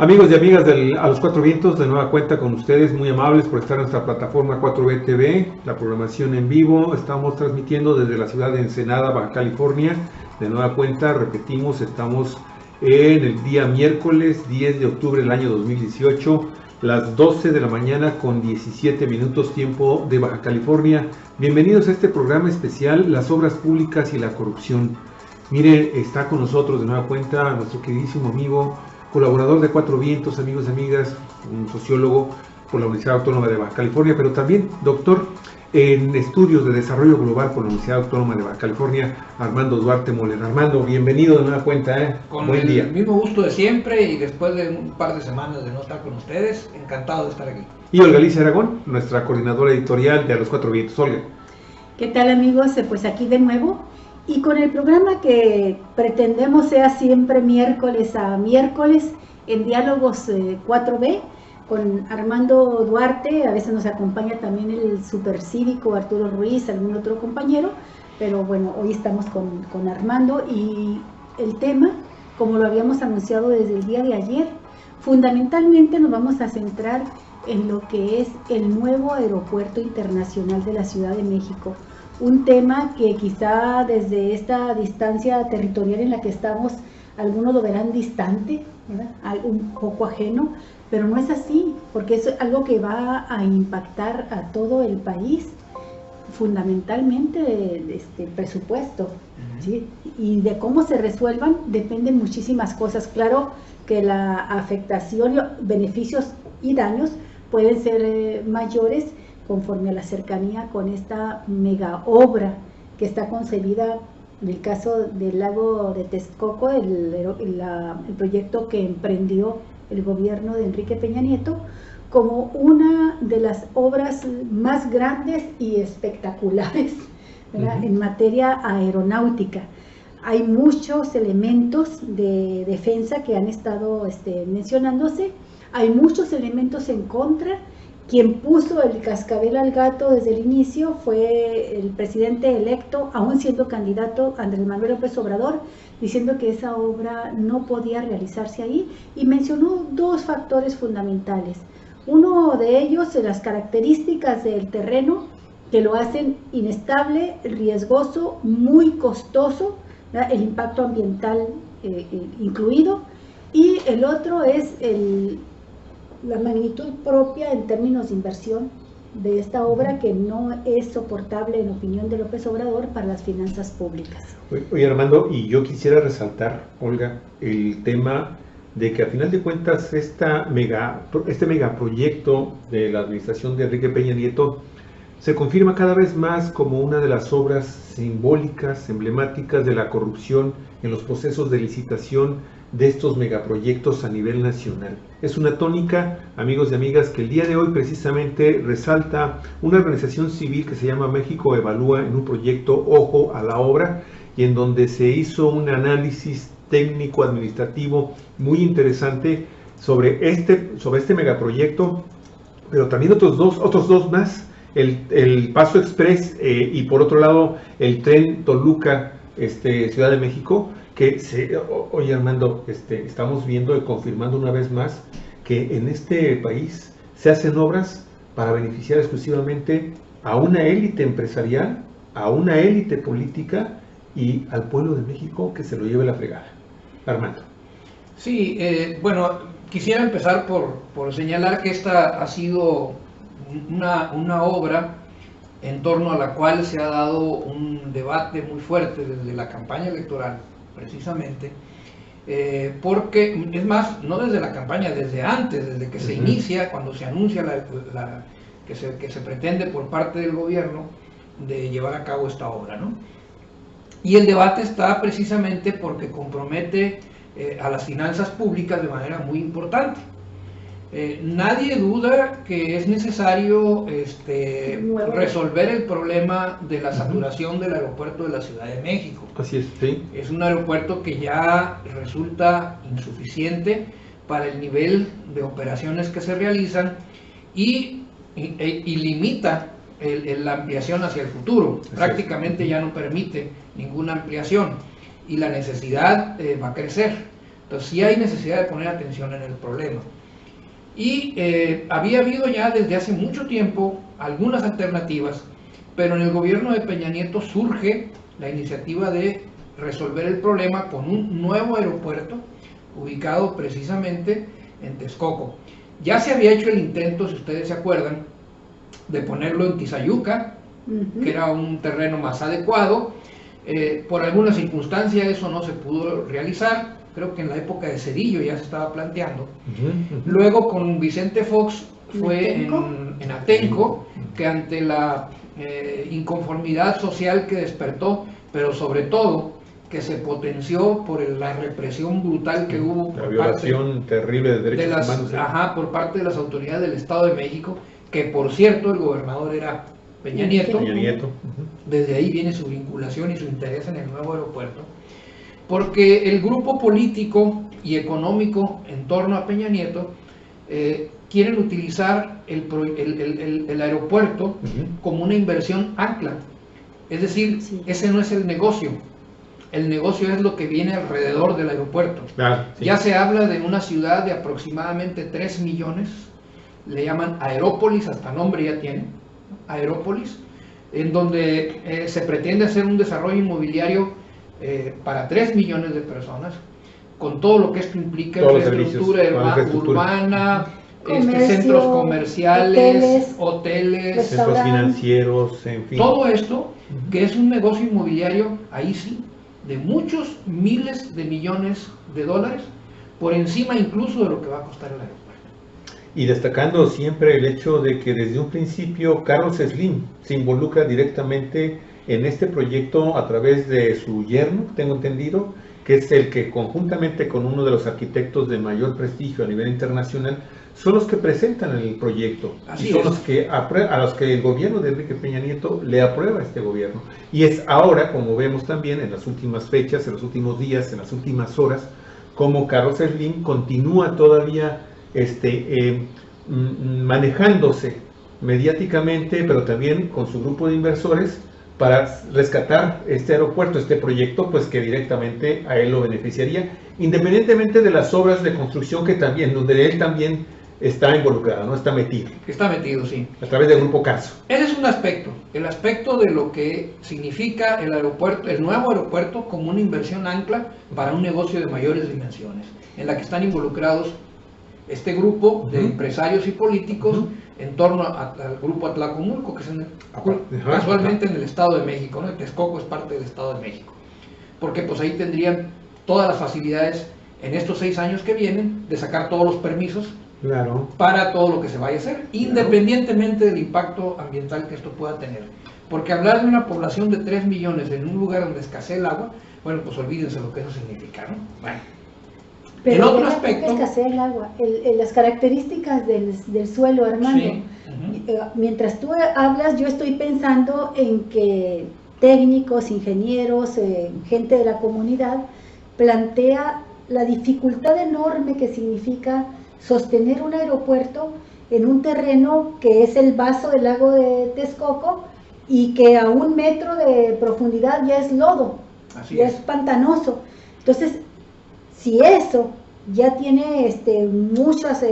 Amigos y amigas A los Cuatro Vientos, de nueva cuenta con ustedes, muy amables por estar en nuestra plataforma 4B TV, la programación en vivo. Estamos transmitiendo desde la ciudad de Ensenada, Baja California. De nueva cuenta, repetimos, estamos en el día miércoles 10 de octubre del año 2018, las 12 de la mañana con 17 minutos tiempo de Baja California. Bienvenidos a este programa especial, las obras públicas y la corrupción. Mire, está con nosotros de nueva cuenta nuestro queridísimo amigo, colaborador de Cuatro Vientos, amigos y amigas, un sociólogo por la Universidad Autónoma de Baja California, pero también doctor en estudios de desarrollo global por la Universidad Autónoma de Baja California, Armando Duarte Moller. Armando, bienvenido de nueva cuenta, Con buen día. El mismo gusto de siempre y después de un par de semanas de no estar con ustedes, encantado de estar aquí. Y Olga Alicia Aragón, nuestra coordinadora editorial de A los Cuatro Vientos. Olga. ¿Qué tal, amigos? Pues aquí de nuevo y con el programa que pretendemos sea siempre miércoles a miércoles en Diálogos 4B con Armando Duarte. A veces nos acompaña también el supercívico Arturo Ruiz, algún otro compañero, pero bueno, hoy estamos con Armando y el tema, como lo habíamos anunciado desde el día de ayer, fundamentalmente nos vamos a centrar en lo que es el nuevo aeropuerto internacional de la Ciudad de México. Un tema que quizá desde esta distancia territorial en la que estamos, algunos lo verán distante, ¿verdad? Un poco ajeno, pero no es así, porque es algo que va a impactar a todo el país, fundamentalmente de presupuesto, ¿sí? Y de cómo se resuelvan dependen muchísimas cosas. Claro que la afectación, beneficios y daños pueden ser mayores conforme a la cercanía con esta mega obra que está concebida en el caso del lago de Texcoco, el proyecto que emprendió el gobierno de Enrique Peña Nieto, como una de las obras más grandes y espectaculares, ¿verdad? En materia aeronáutica. Hay muchos elementos de defensa que han estado mencionándose, hay muchos elementos en contra. Quien puso el cascabel al gato desde el inicio fue el presidente electo, aún siendo candidato, Andrés Manuel López Obrador, diciendo que esa obra no podía realizarse ahí, y mencionó dos factores fundamentales. Uno de ellos, las características del terreno, que lo hacen inestable, riesgoso, muy costoso, ¿verdad? El impacto ambiental incluido, y el otro es la magnitud propia en términos de inversión de esta obra, que no es soportable en opinión de López Obrador para las finanzas públicas. Oye, Armando, y yo quisiera resaltar, Olga, el tema de que a final de cuentas este megaproyecto de la administración de Enrique Peña Nieto se confirma cada vez más como una de las obras simbólicas, emblemáticas de la corrupción en los procesos de licitación de estos megaproyectos a nivel nacional. Es una tónica, amigos y amigas, que el día de hoy precisamente resalta una organización civil que se llama México Evalúa, en un proyecto Ojo a la Obra, y en donde se hizo un análisis técnico administrativo muy interesante sobre este megaproyecto, pero también otros dos más, el Paso Express y por otro lado el tren Toluca, Ciudad de México, que oye, Armando, estamos viendo y confirmando una vez más que en este país se hacen obras para beneficiar exclusivamente a una élite empresarial, a una élite política y al pueblo de México, que se lo lleve la fregada. Armando. Sí, bueno, quisiera empezar por señalar que esta ha sido una obra en torno a la cual se ha dado un debate muy fuerte desde la campaña electoral, precisamente, porque, es más, no desde la campaña, desde antes, desde que se inicia, cuando se anuncia que se pretende por parte del gobierno de llevar a cabo esta obra, ¿no? Y el debate está precisamente porque compromete a las finanzas públicas de manera muy importante. Nadie duda que es necesario resolver el problema de la saturación del aeropuerto de la Ciudad de México. Así es, sí. Es un aeropuerto que ya resulta insuficiente para el nivel de operaciones que se realizan y limita la ampliación hacia el futuro. Prácticamente ya no permite ninguna ampliación y la necesidad va a crecer. Entonces sí hay necesidad de poner atención en el problema. Y había habido ya desde hace mucho tiempo algunas alternativas, pero en el gobierno de Peña Nieto surge la iniciativa de resolver el problema con un nuevo aeropuerto ubicado precisamente en Texcoco. Ya se había hecho el intento, si ustedes se acuerdan, de ponerlo en Tizayuca, que era un terreno más adecuado. Por alguna circunstancia eso no se pudo realizar, creo que en la época de Cedillo ya se estaba planteando. Luego con Vicente Fox fue en Atenco, que ante la inconformidad social que despertó, pero sobre todo que se potenció por la represión brutal que hubo la violación terrible de derechos humanos. Por parte de las autoridades del Estado de México, que por cierto el gobernador era Peña Nieto. Desde ahí viene su vinculación y su interés en el nuevo aeropuerto, porque el grupo político y económico en torno a Peña Nieto quieren utilizar el aeropuerto como una inversión ancla. Es decir, ese no es el negocio. El negocio es lo que viene alrededor del aeropuerto. Ya se habla de una ciudad de aproximadamente 3 millones, le llaman Aerópolis, hasta nombre ya tiene, Aerópolis, en donde se pretende hacer un desarrollo inmobiliario para 3 millones de personas, con todo lo que esto implica, infraestructura urbana, centros comerciales, hoteles, centros financieros, en fin. Todo esto, que es un negocio inmobiliario, ahí sí, de muchos miles de millones de dólares, por encima incluso de lo que va a costar el aeropuerto. Y destacando siempre el hecho de que desde un principio Carlos Slim se involucra directamente en este proyecto a través de su yerno, tengo entendido, que es el que conjuntamente con uno de los arquitectos de mayor prestigio a nivel internacional son los que presentan el proyecto. Así y son es. los que a los que el gobierno de Enrique Peña Nieto le aprueba a este gobierno. Y es ahora, como vemos también en las últimas fechas, en los últimos días, en las últimas horas, como Carlos Slim continúa todavía manejándose mediáticamente, pero también con su grupo de inversores para rescatar este aeropuerto, este proyecto, pues que directamente a él lo beneficiaría, independientemente de las obras de construcción que también, donde él también está involucrado, ¿no? Está metido. Está metido, sí. A través del grupo Carso. Ese es un aspecto, el aspecto de lo que significa el aeropuerto, el nuevo aeropuerto como una inversión ancla para un negocio de mayores dimensiones, en la que están involucrados este grupo de empresarios y políticos en torno al grupo Atlacomulco, que es casualmente en el Estado de México, ¿no? Texcoco es parte del Estado de México, porque pues ahí tendrían todas las facilidades en estos 6 años que vienen de sacar todos los permisos para todo lo que se vaya a hacer, independientemente del impacto ambiental que esto pueda tener. Porque hablar de una población de 3 millones en un lugar donde escasea el agua, bueno, pues olvídense lo que eso significa, ¿no? Bueno. Pero en otro aspecto, escasea el agua, las características del suelo, Armando. Sí. Mientras tú hablas, yo estoy pensando en que técnicos, ingenieros, gente de la comunidad plantea la dificultad enorme que significa sostener un aeropuerto en un terreno que es el vaso del lago de Texcoco y que a 1 metro de profundidad ya es lodo, es pantanoso. Entonces, si eso ya tiene muchas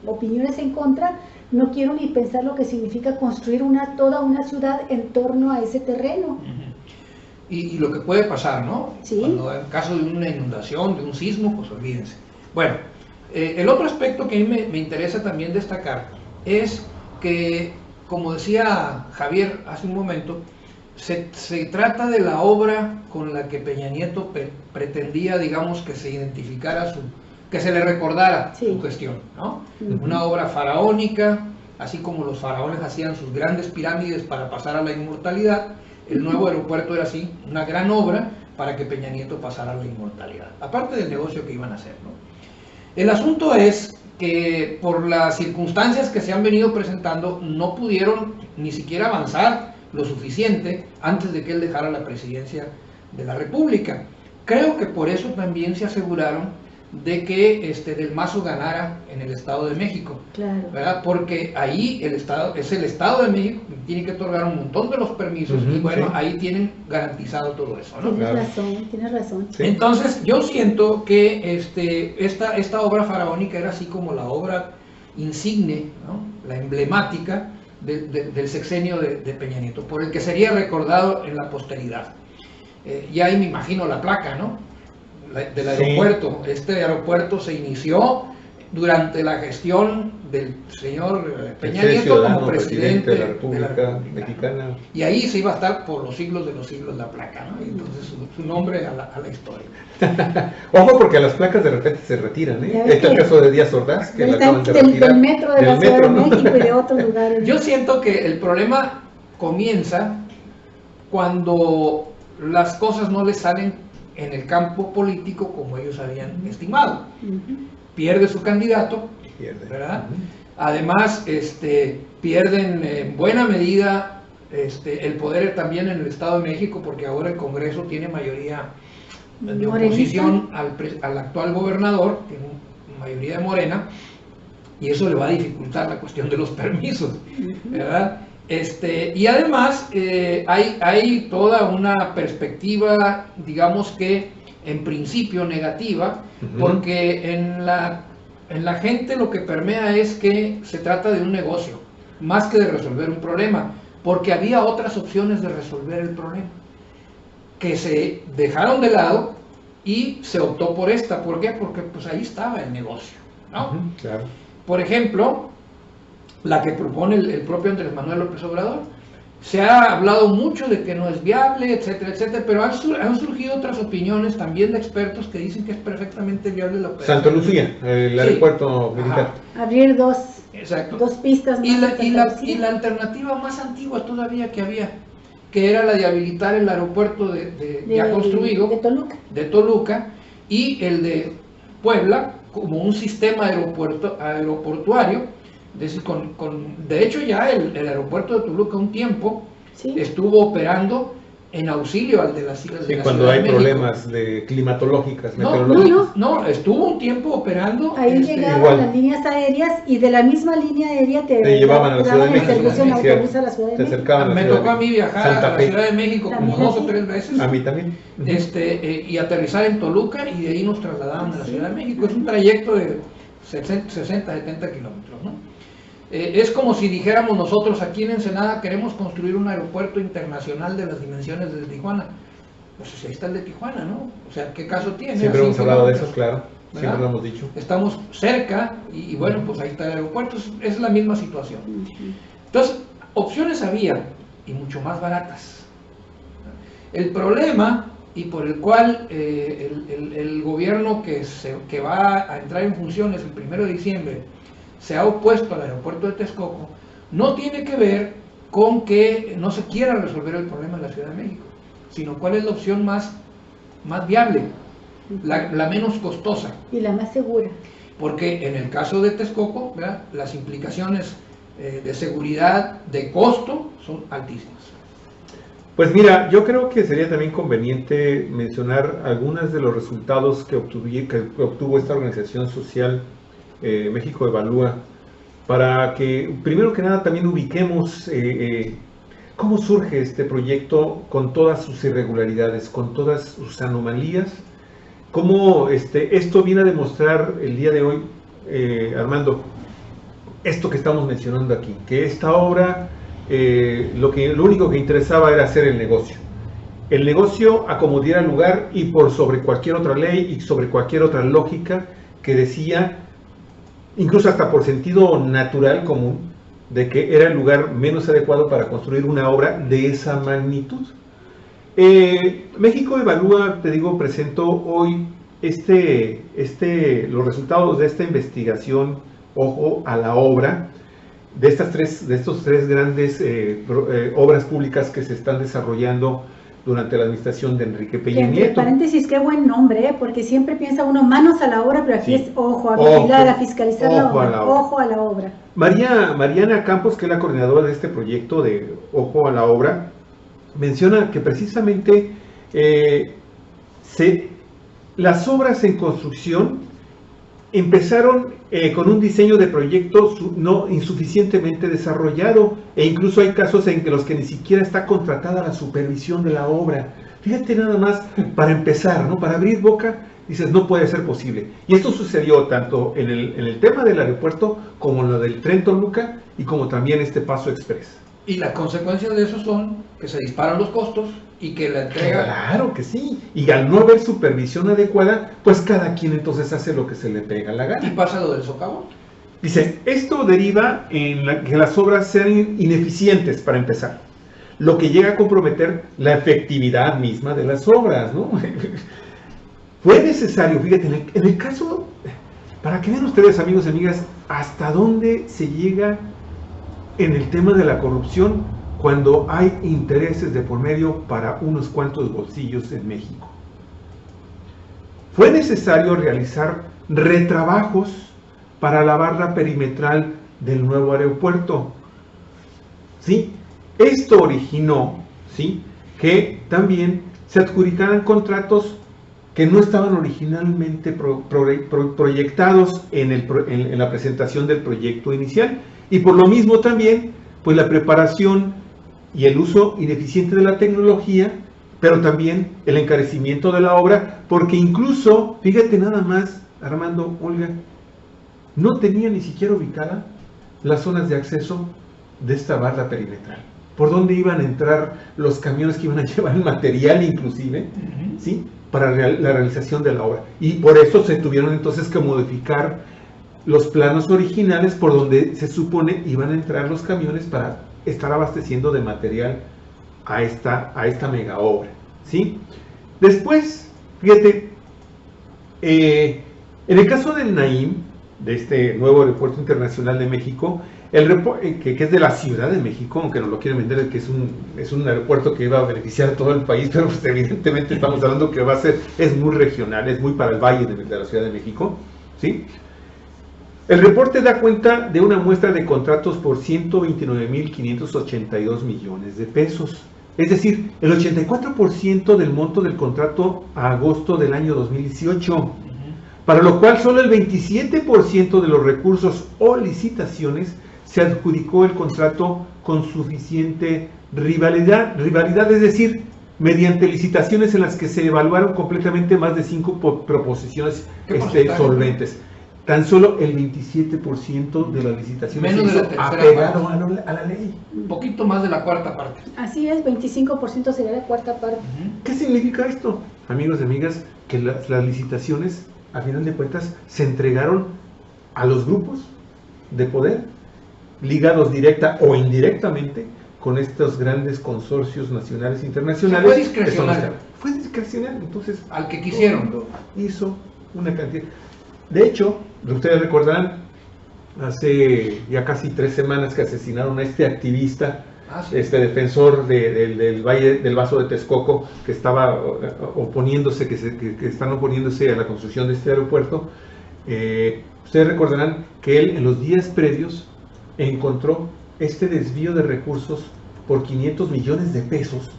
opiniones en contra, no quiero ni pensar lo que significa construir toda una ciudad en torno a ese terreno. Y lo que puede pasar, ¿no? Sí. Cuando en caso de una inundación, de un sismo, pues olvídense. Bueno, el otro aspecto que a mí me interesa también destacar es que, como decía Javier hace un momento, se trata de la obra con la que Peña Nieto pretendía, digamos, que se identificara que se le recordara su gestión, ¿no? Una obra faraónica, así como los faraones hacían sus grandes pirámides para pasar a la inmortalidad, el nuevo aeropuerto era así, una gran obra para que Peña Nieto pasara a la inmortalidad, aparte del negocio que iban a hacer, ¿no? El asunto es que por las circunstancias que se han venido presentando, no pudieron ni siquiera avanzar lo suficiente antes de que él dejara la presidencia de la República. Creo que por eso también se aseguraron de que Del Mazo ganara en el Estado de México, Claro. ¿verdad? Porque ahí es el Estado de México que tiene que otorgar un montón de los permisos y bueno, sí. ahí tienen garantizado todo eso, ¿no? Tienes razón. Sí. Entonces yo siento que esta obra faraónica era así como la obra insigne, ¿no? La emblemática del sexenio de Peña Nieto, por el que sería recordado en la posteridad. Y ahí me imagino la placa, ¿no? Del aeropuerto. Sí. Este aeropuerto se inició durante la gestión del señor Peña Nieto como presidente de la República Mexicana. Y ahí se iba a estar por los siglos de los siglos la placa, ¿no? Y entonces su nombre a la historia. Ojo, porque las placas de repente se retiran, ¿eh? Este es el caso de Díaz Ordaz, que la acaban de retirar. Del metro de la Ciudad de México y de otros lugares. Yo siento que el problema comienza cuando las cosas no les salen en el campo político como ellos habían estimado. Pierde su candidato, ¿verdad? Además, pierden en buena medida el poder también en el Estado de México, porque ahora el Congreso tiene mayoría de oposición al actual gobernador, tiene mayoría de Morena, y eso le va a dificultar la cuestión de los permisos, ¿verdad? Y además hay toda una perspectiva, digamos que en principio negativa, porque en la gente lo que permea es que se trata de un negocio, más que de resolver un problema, porque había otras opciones de resolver el problema, que se dejaron de lado y se optó por esta. ¿Por qué? Porque pues ahí estaba el negocio, ¿no? Claro. Por ejemplo, la que propone el propio Andrés Manuel López Obrador. Se ha hablado mucho de que no es viable, etcétera, etcétera, pero han surgido otras opiniones también de expertos que dicen que es perfectamente viable la operación. Santa Lucía, el aeropuerto militar. Abrir dos pistas más. Y la alternativa más antigua todavía que había, que era la de habilitar el aeropuerto ya construido de Toluca y el de Puebla como un sistema aeroportuario. De hecho ya el aeropuerto de Toluca un tiempo estuvo operando en auxilio al de las islas de la cuando Ciudad hay de México. problemas meteorológicas. No, estuvo un tiempo operando. Ahí llegaban las líneas aéreas y de la misma línea aérea te llevaban a la Ciudad de México. Servicio en autobús a la Ciudad de México. Me tocó a mí viajar a la Ciudad de México como 2 o 3 veces. A mí también. Y aterrizar en Toluca y de ahí nos trasladaban a la Ciudad de México. Es un trayecto de 60, 70 kilómetros, ¿no? Es como si dijéramos nosotros aquí en Ensenada queremos construir un aeropuerto internacional de las dimensiones de Tijuana. Pues ahí está el de Tijuana, ¿no? O sea, ¿qué caso tiene? Siempre hemos hablado de eso, claro. Siempre lo hemos dicho. Estamos cerca y bueno, pues ahí está el aeropuerto. Es la misma situación. Entonces, opciones había y mucho más baratas. El problema y por el cual el gobierno que va a entrar en funciones el 1 de diciembre se ha opuesto al aeropuerto de Texcoco, no tiene que ver con que no se quiera resolver el problema en la Ciudad de México, sino cuál es la opción más viable, la menos costosa. Y la más segura. Porque en el caso de Texcoco, ¿verdad?, las implicaciones de seguridad, de costo, son altísimas. Pues mira, yo creo que sería también conveniente mencionar algunos de los resultados que obtuvo esta organización social México Evalúa, para que primero que nada también ubiquemos cómo surge este proyecto con todas sus irregularidades, con todas sus anomalías, cómo esto viene a demostrar el día de hoy, Armando, esto que estamos mencionando aquí, que esta obra lo único que interesaba era hacer el negocio a como diera lugar y por sobre cualquier otra ley y sobre cualquier otra lógica que decía, incluso hasta por sentido natural común, de que era el lugar menos adecuado para construir una obra de esa magnitud. México Evalúa, te digo, presentó hoy los resultados de esta investigación, ojo a la obra, de estos tres grandes obras públicas que se están desarrollando durante la administración de Enrique Peña Nieto. Entre paréntesis, qué buen nombre, porque siempre piensa uno manos a la obra, pero aquí es ojo a vigilar, a fiscalizar la obra, ojo a la obra. Mariana Campos, que es la coordinadora de este proyecto de Ojo a la Obra, menciona que precisamente las obras en construcción empezaron con un diseño de proyecto no insuficientemente desarrollado, e incluso hay casos en los que ni siquiera está contratada la supervisión de la obra. Fíjate nada más, para empezar, ¿no? Para abrir boca, dices, no puede ser posible. Y esto sucedió tanto en el tema del aeropuerto, como en lo del tren Toluca, y como también este Paso Express. Y las consecuencias de eso son que se disparan los costos y que la entrega... Claro que sí. Y al no haber supervisión adecuada, pues cada quien entonces hace lo que se le pega la gana. Y pasa lo del socavón. Dice, esto deriva en que las obras sean ineficientes, para empezar, lo que llega a comprometer la efectividad misma de las obras, ¿no? Fue necesario, fíjate, en el caso, para que vean ustedes, amigos y amigas, hasta dónde se llega en el tema de la corrupción cuando hay intereses de por medio para unos cuantos bolsillos en México. Fue necesario realizar retrabajos para la barra perimetral del nuevo aeropuerto. ¿Sí? Esto originó, ¿sí?, que también se adjudicaran contratos que no estaban originalmente proyectados en la presentación del proyecto inicial, y por lo mismo también, pues la preparación y el uso ineficiente de la tecnología, pero también el encarecimiento de la obra, porque incluso, fíjate nada más, Armando, Olga, no tenía ni siquiera ubicada las zonas de acceso de esta barra perimetral, por dónde iban a entrar los camiones que iban a llevar el material inclusive, ¿sí?, para la realización de la obra. Y por eso se tuvieron entonces que modificar los planos originales por donde se supone iban a entrar los camiones para estar abasteciendo de material a esta mega obra, ¿sí? Después, fíjate, en el caso del Naim, de este nuevo aeropuerto internacional de México, que es de la Ciudad de México, aunque nos lo quieren vender, que es un aeropuerto que iba a beneficiar a todo el país, pero pues evidentemente estamos hablando que va a ser, es muy regional, es muy para el valle de la Ciudad de México, ¿sí? El reporte da cuenta de una muestra de contratos por 129.582 millones de pesos, es decir, el 84% del monto del contrato a agosto del año 2018, para lo cual solo el 27% de los recursos o licitaciones se adjudicó el contrato con suficiente rivalidad, es decir, mediante licitaciones en las que se evaluaron completamente más de 5 proposiciones solventes. Tan solo el 27% de las licitaciones menos se hizo apegado a la ley. Un poquito más de la cuarta parte. Así es, 25% sería la cuarta parte. ¿Qué significa esto, amigos y amigas? Que las licitaciones, a final de cuentas, se entregaron a los grupos de poder, ligados directa o indirectamente con estos grandes consorcios nacionales e internacionales. Fue discrecional. Fue discrecional, entonces... Al que quisieron. Hizo una cantidad. De hecho, ustedes recordarán, hace ya casi 3 semanas que asesinaron a este activista, sí, defensor del Valle del Vaso de Texcoco, que estaba oponiéndose, que están oponiéndose a la construcción de este aeropuerto. Ustedes recordarán que él en los días previos encontró este desvío de recursos por 500 millones de pesos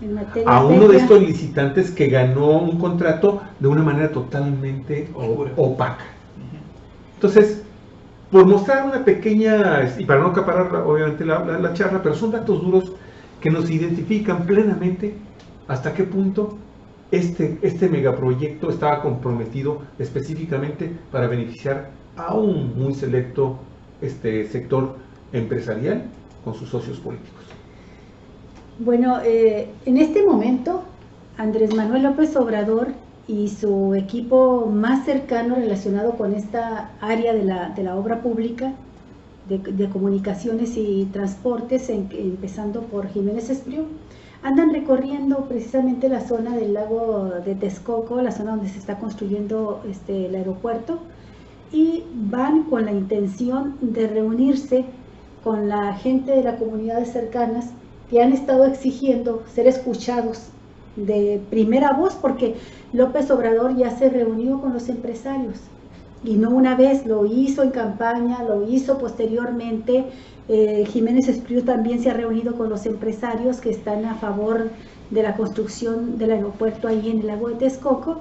a uno de estos licitantes que ganó un contrato de una manera totalmente opaca. Entonces, por mostrar una pequeña, y para no acaparar obviamente la charla, pero son datos duros que nos identifican plenamente hasta qué punto este megaproyecto estaba comprometido específicamente para beneficiar a un muy selecto sector empresarial con sus socios políticos. Bueno, en este momento, Andrés Manuel López Obrador y su equipo más cercano relacionado con esta área de la obra pública, de comunicaciones y transportes, empezando por Jiménez Espriu, andan recorriendo precisamente la zona del lago de Texcoco, la zona donde se está construyendo el aeropuerto, y van con la intención de reunirse con la gente de las comunidades cercanas que han estado exigiendo ser escuchados de primera voz, porque López Obrador ya se reunió con los empresarios, y no una vez, lo hizo en campaña, lo hizo posteriormente. Jiménez Espriu también se ha reunido con los empresarios que están a favor de la construcción del aeropuerto ahí en el lago de Texcoco,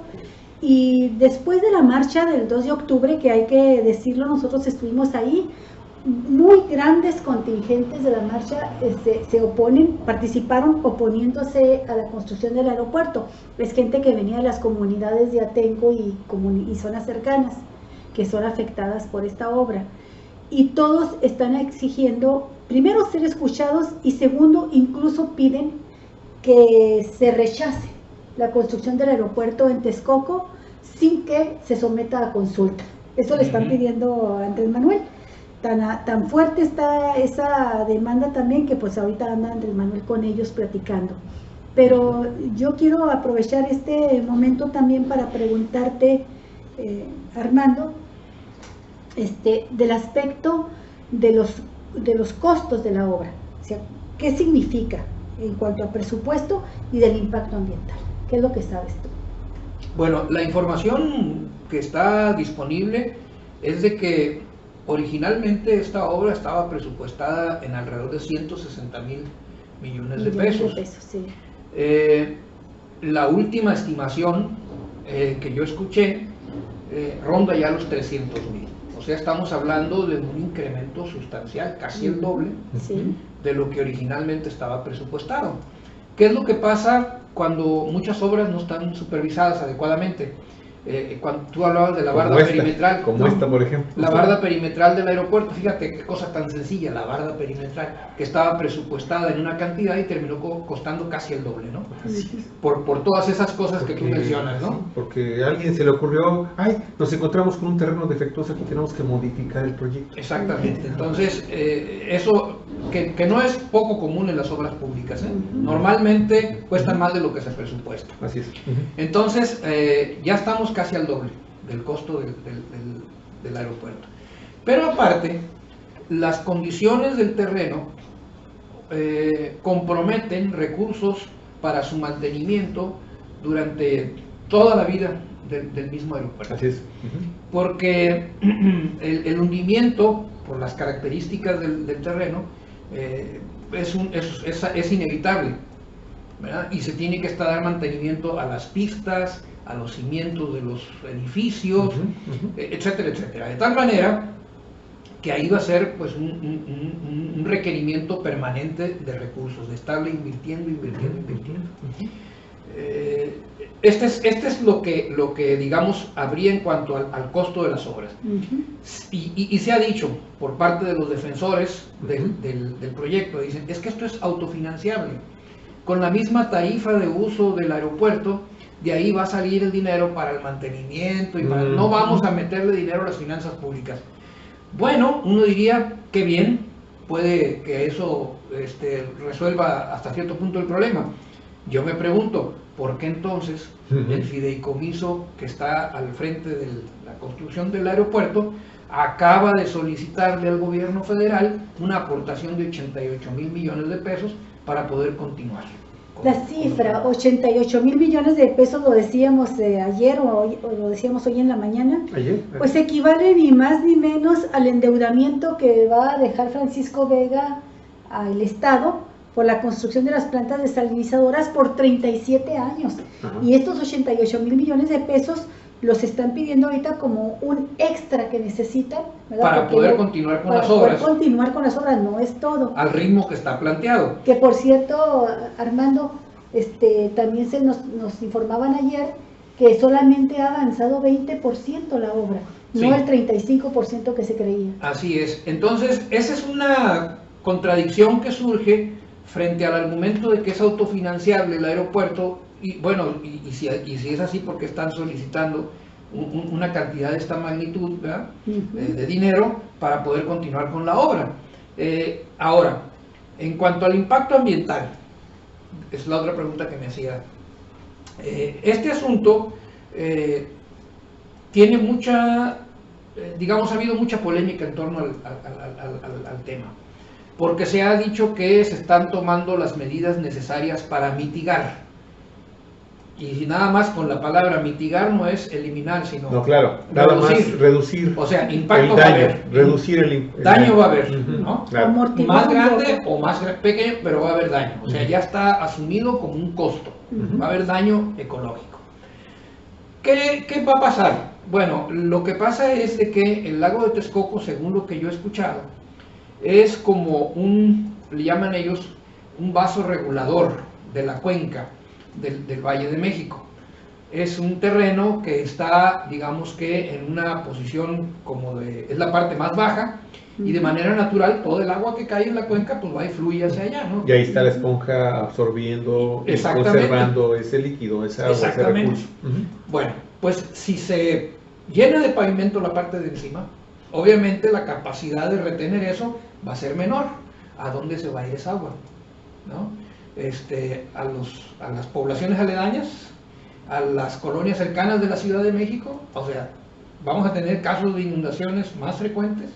Y después de la marcha del 2 de octubre, que hay que decirlo, nosotros estuvimos ahí, muy grandes contingentes de la marcha se oponen, participaron oponiéndose a la construcción del aeropuerto. Es gente que venía de las comunidades de Atenco y zonas cercanas, que son afectadas por esta obra. Y todos están exigiendo, primero, ser escuchados, y segundo, incluso piden que se rechace la construcción del aeropuerto en Texcoco sin que se someta a consulta. Eso le están pidiendo a Andrés Manuel. Tan fuerte está esa demanda también, que pues ahorita anda Andrés Manuel con ellos platicando. Pero yo quiero aprovechar este momento también para preguntarte, Armando, del aspecto de los costos de la obra. O sea, ¿qué significa en cuanto a presupuesto y del impacto ambiental? ¿Qué es lo que sabes tú? Bueno, la información que está disponible es de que 8originalmente esta obra estaba presupuestada en alrededor de 160,000 millones de pesos. Sí. La última estimación que yo escuché ronda ya los 300,000. O sea, estamos hablando de un incremento sustancial, casi el doble de lo que originalmente estaba presupuestado. ¿Qué es lo que pasa cuando muchas obras no están supervisadas adecuadamente? Cuando tú hablabas de la barda perimetral, como esta, por ejemplo, la barda perimetral del aeropuerto, fíjate qué cosa tan sencilla, la barda perimetral, que estaba presupuestada en una cantidad y terminó costando casi el doble, ¿no? Por todas esas cosas que tú mencionas, ¿no? Sí, porque a alguien se le ocurrió, ay, nos encontramos con un terreno defectuoso, aquí tenemos que modificar el proyecto. Exactamente, entonces eso que no es poco común en las obras públicas, ¿eh? Normalmente cuestan más de lo que se presupuesta. Así es. Entonces ya estamos casi al doble del costo del aeropuerto. Pero aparte, las condiciones del terreno comprometen recursos para su mantenimiento durante toda la vida del mismo aeropuerto. Así es. Porque el hundimiento, por las características del terreno, es inevitable, ¿verdad? Y se tiene que dar mantenimiento a las pistas, a los cimientos de los edificios, etcétera, etcétera. De tal manera que ahí va a ser pues un requerimiento permanente de recursos, de estarle invirtiendo. Este es lo que digamos habría en cuanto al costo de las obras. Y se ha dicho por parte de los defensores del proyecto, dicen, es que esto es autofinanciable. Con la misma tarifa de uso del aeropuerto, de ahí va a salir el dinero para el mantenimiento y no vamos a meterle dinero a las finanzas públicas. Bueno, uno diría, qué bien, puede que eso resuelva hasta cierto punto el problema. Yo me pregunto, ¿por qué entonces el fideicomiso que está al frente de la construcción del aeropuerto acaba de solicitarle al gobierno federal una aportación de 88,000 millones de pesos para poder continuar? La cifra, 88,000 millones de pesos, lo decíamos ayer o lo decíamos hoy en la mañana, pues equivale ni más ni menos al endeudamiento que va a dejar Francisco Vega al Estado por la construcción de las plantas desalinizadoras por 37 años. Y estos 88,000 millones de pesos los están pidiendo ahorita como un extra que necesitan, ¿verdad? Para poder continuar con las obras. Para continuar con las obras, no es todo. Al ritmo que está planteado. Que por cierto, Armando, también nos informaban ayer que solamente ha avanzado 20% la obra, no el 35% que se creía. Así es. Entonces, esa es una contradicción que surge frente al argumento de que es autofinanciable el aeropuerto. Y bueno, y si es así, porque están solicitando una cantidad de esta magnitud, ¿verdad? De dinero para poder continuar con la obra. Ahora, en cuanto al impacto ambiental, es la otra pregunta que me hacía. Este asunto tiene mucha, digamos, ha habido mucha polémica en torno al tema, porque se ha dicho que se están tomando las medidas necesarias para mitigar. Y nada más con la palabra mitigar no es eliminar, sino nada más reducir. O sea, impacto el daño, va a haber. Reducir el daño va a haber, ¿no? Claro. Más grande o más pequeño, pero va a haber daño. O sea, ya está asumido como un costo. Va a haber daño ecológico. ¿Qué va a pasar? Bueno, lo que pasa es de que el lago de Texcoco, según lo que yo he escuchado, es como le llaman ellos, un vaso regulador de la cuenca del Valle de México. Es un terreno que está, digamos que en una posición es la parte más baja, y de manera natural todo el agua que cae en la cuenca pues va y fluye hacia allá, ¿no? Y ahí está la esponja absorbiendo y conservando ese líquido, esa agua, ese recurso. Bueno, pues si se llena de pavimento la parte de encima, obviamente la capacidad de retener eso va a ser menor. ¿A dónde se va a ir esa agua? ¿No? A las poblaciones aledañas, a las colonias cercanas de la Ciudad de México, o sea, vamos a tener casos de inundaciones más frecuentes.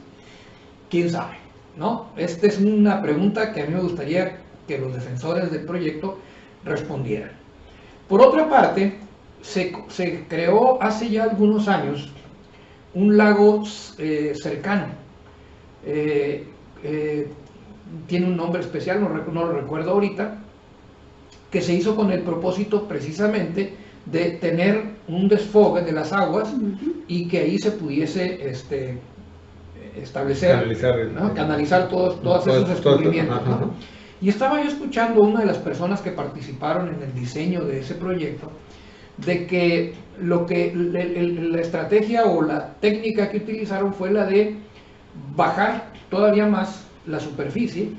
¿Quién sabe? ¿No? Esta es una pregunta que a mí me gustaría que los defensores del proyecto respondieran. Por otra parte, se creó hace ya algunos años un lago cercano. Tiene un nombre especial, no lo recuerdo ahorita, que se hizo con el propósito precisamente de tener un desfogue de las aguas y que ahí se pudiese establecer, canalizar todos esos descubrimientos, ¿no? Y estaba yo escuchando a una de las personas que participaron en el diseño de ese proyecto, de que la estrategia o la técnica que utilizaron fue la de bajar todavía más la superficie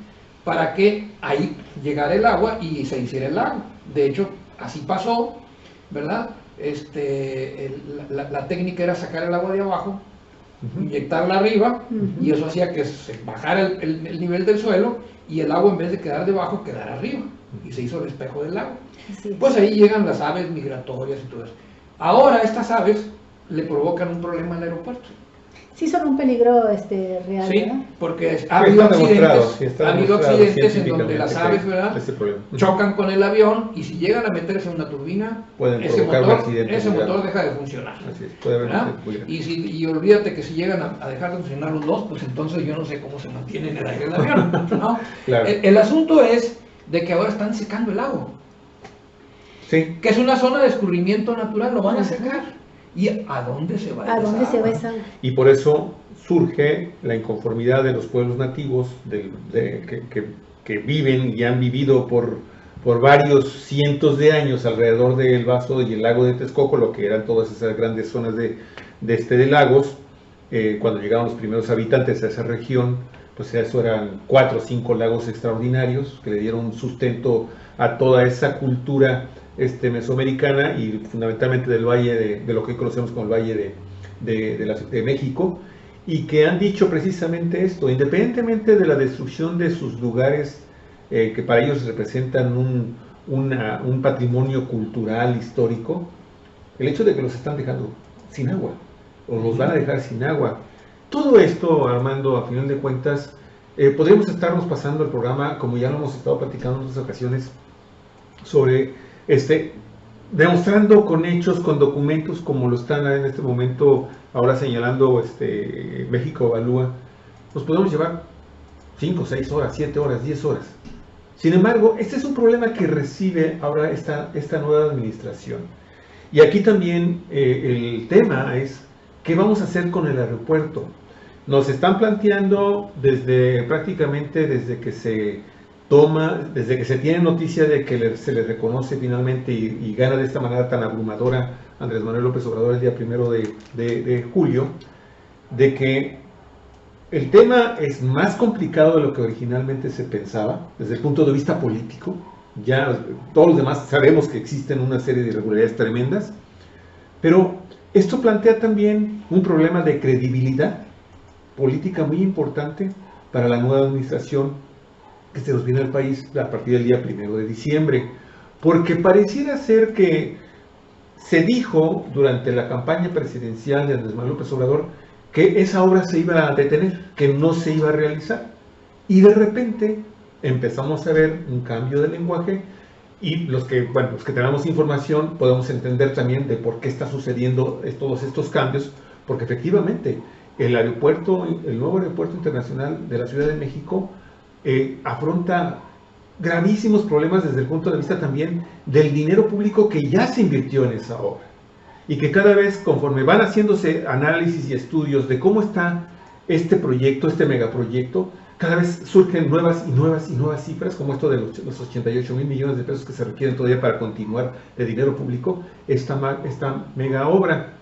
para que ahí llegara el agua y se hiciera el lago. De hecho, así pasó, ¿verdad? La técnica era sacar el agua de abajo, inyectarla arriba, y eso hacía que se bajara el nivel del suelo y el agua, en vez de quedar debajo, quedara arriba, y se hizo el espejo del lago. Pues ahí llegan las aves migratorias y todo eso. Ahora estas aves le provocan un problema al aeropuerto. Sí, son un peligro real, sí, ¿verdad? Porque ha habido accidentes en donde las aves, ¿verdad?, chocan con el avión, y si llegan a meterse en una turbina, ese motor deja de funcionar. Así es, puede haber y olvídate que si llegan a dejar de funcionar los dos, pues entonces yo no sé cómo se mantiene en el aire el avión, ¿no? Claro. El asunto es de que ahora están secando el lago. Sí. Que es una zona de escurrimiento natural, lo van a secar. ¿Y a dónde se va esa agua? Y por eso surge la inconformidad de los pueblos nativos que viven y han vivido por varios cientos de años alrededor del vaso y el lago de Texcoco, lo que eran todas esas grandes zonas de lagos. Cuando llegaron los primeros habitantes a esa región, pues eso eran 4 o 5 lagos extraordinarios que le dieron sustento a toda esa cultura mesoamericana y fundamentalmente del valle de lo que hoy conocemos como el Valle de México, y que han dicho precisamente esto: independientemente de la destrucción de sus lugares que para ellos representan un patrimonio cultural, histórico, el hecho de que los están dejando sin agua, o los van a dejar sin agua. Todo esto, Armando, a final de cuentas, podríamos estarnos pasando el programa, como ya lo hemos estado platicando en otras ocasiones, sobre demostrando con hechos, con documentos, como lo están en este momento ahora señalando México Evalúa. Nos podemos llevar 5, 6 horas, 7 horas, 10 horas. Sin embargo, este es un problema que recibe ahora esta nueva administración. Y aquí también el tema es: ¿qué vamos a hacer con el aeropuerto? Nos están planteando prácticamente desde que se tiene noticia de que se le reconoce finalmente y gana de esta manera tan abrumadora Andrés Manuel López Obrador el día 1 de julio, de que el tema es más complicado de lo que originalmente se pensaba desde el punto de vista político. Ya todos los demás sabemos que existen una serie de irregularidades tremendas, pero esto plantea también un problema de credibilidad política muy importante para la nueva administración que se nos viene al país a partir del día 1 de diciembre, porque pareciera ser que se dijo durante la campaña presidencial de Andrés Manuel López Obrador que esa obra se iba a detener, que no se iba a realizar, y de repente empezamos a ver un cambio de lenguaje, y los que tenemos información podemos entender también de por qué está sucediendo todos estos cambios, porque efectivamente el nuevo aeropuerto internacional de la Ciudad de México afronta gravísimos problemas desde el punto de vista también del dinero público que ya se invirtió en esa obra. y que cada vez, conforme van haciéndose análisis y estudios de cómo está este proyecto, este megaproyecto, cada vez surgen nuevas y nuevas y nuevas cifras, como esto de los 88,000 millones de pesos que se requieren todavía para continuar de dinero público esta mega obra.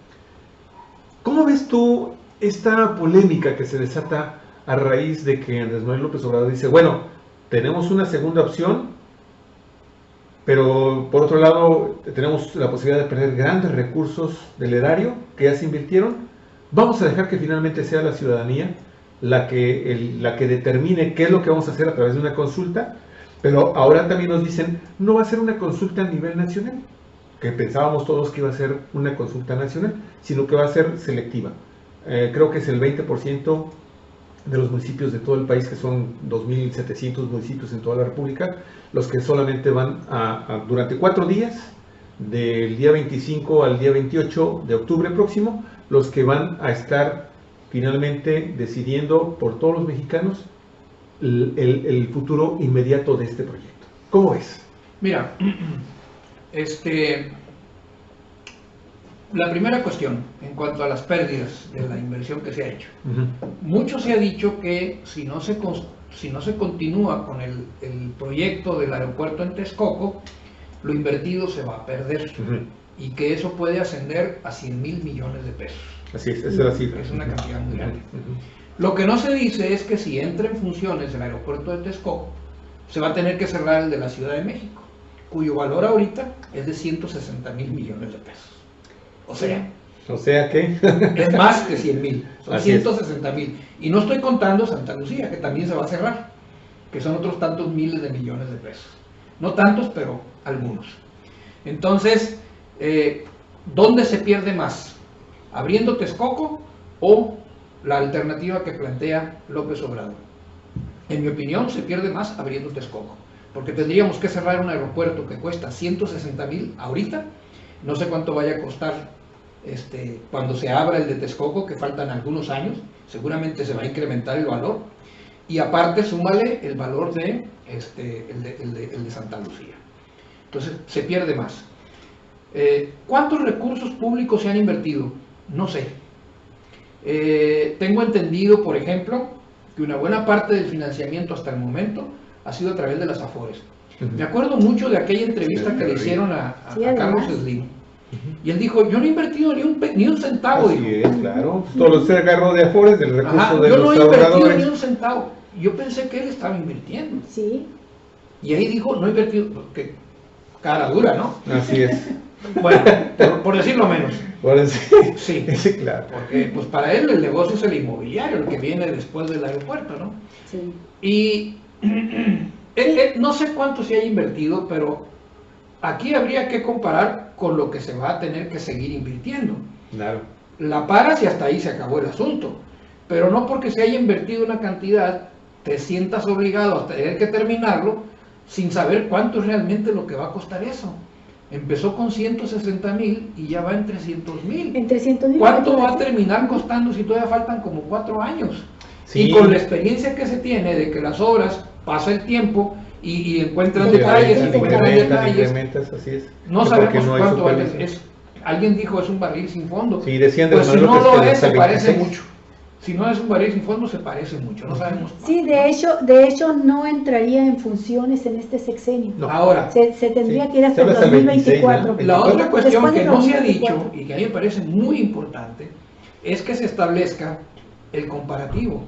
¿Cómo ves tú esta polémica que se desata a raíz de que Andrés Manuel López Obrador dice, bueno, tenemos una segunda opción, pero por otro lado tenemos la posibilidad de perder grandes recursos del erario que ya se invirtieron? Vamos a dejar que finalmente sea la ciudadanía la que determine qué es lo que vamos a hacer a través de una consulta, pero ahora también nos dicen, no va a ser una consulta a nivel nacional, que pensábamos todos que iba a ser una consulta nacional, sino que va a ser selectiva. Creo que es el 20% de los municipios de todo el país, que son 2.700 municipios en toda la República, los que solamente van durante 4 días, del día 25 al día 28 de octubre próximo, los que van a estar finalmente decidiendo por todos los mexicanos el futuro inmediato de este proyecto. ¿Cómo ves? Mira, la primera cuestión en cuanto a las pérdidas de la inversión que se ha hecho. Mucho se ha dicho que si no se continúa con el proyecto del aeropuerto en Texcoco, lo invertido se va a perder y que eso puede ascender a 100,000 millones de pesos. Así es, esa es la cifra. Es una cantidad muy grande. Lo que no se dice es que si entra en funciones el aeropuerto de Texcoco, se va a tener que cerrar el de la Ciudad de México, cuyo valor ahorita es de 160,000 millones de pesos. O sea que es más que 100,000, son Así 160,000. Y no estoy contando Santa Lucía, que también se va a cerrar, que son otros tantos miles de millones de pesos. No tantos, pero algunos. Entonces, ¿dónde se pierde más? ¿Abriendo Texcoco o la alternativa que plantea López Obrador? En mi opinión, se pierde más abriendo Texcoco, porque tendríamos que cerrar un aeropuerto que cuesta 160,000 ahorita. No sé cuánto vaya a costar cuando se abra el de Texcoco, que faltan algunos años, seguramente se va a incrementar el valor, y aparte súmale el valor de el de Santa Lucía. Entonces se pierde más. ¿Cuántos recursos públicos se han invertido? No sé. Tengo entendido, por ejemplo, que una buena parte del financiamiento hasta el momento ha sido a través de las Afores. Me acuerdo mucho de aquella entrevista que le hicieron a Carlos Slim. Y él dijo, yo no he invertido ni un centavo. Así es, claro. Todo se agarró de Afores, del recurso de yo los no he invertido trabajadores. ni un centavo. Yo pensé que él estaba invirtiendo. Sí. Y ahí dijo, no he invertido, que cara dura, ¿no? Así es. Bueno, por decirlo menos. Ahora Sí, sí, claro. porque pues para él el negocio es el inmobiliario, el que viene después del aeropuerto, ¿no? Sí. Y no sé cuánto se haya invertido, pero aquí habría que comparar con lo que se va a tener que seguir invirtiendo. Claro. La paras y hasta ahí se acabó el asunto, pero no porque se haya invertido una cantidad te sientas obligado a tener que terminarlo sin saber cuánto es realmente lo que va a costar eso. Empezó con 160,000 y ya va en 300,000. En 300,000. ¿Cuánto va a terminar costando si todavía faltan como 4 años? Sí. Y con la experiencia que se tiene de que las obras pasa el tiempo y encuentran Sí, detalles, sí, encuentran detalles, incrementas, así es. no sabemos no hay cuánto vale. supervisión. Alguien dijo es un barril sin fondo. Sí, decían de Pues si Manuel no López lo que es, se hasta parece 26. mucho. Si no es un barril sin fondo, se parece mucho. No sabemos cuánto. Sí, de hecho no entraría en funciones en este sexenio. No. Ahora, Se tendría Sí. que ir hasta Se el habla hasta el 2024. 26, la otra cuestión Después que del no se ha 2024. dicho y que a mí me parece muy importante es que se establezca el comparativo.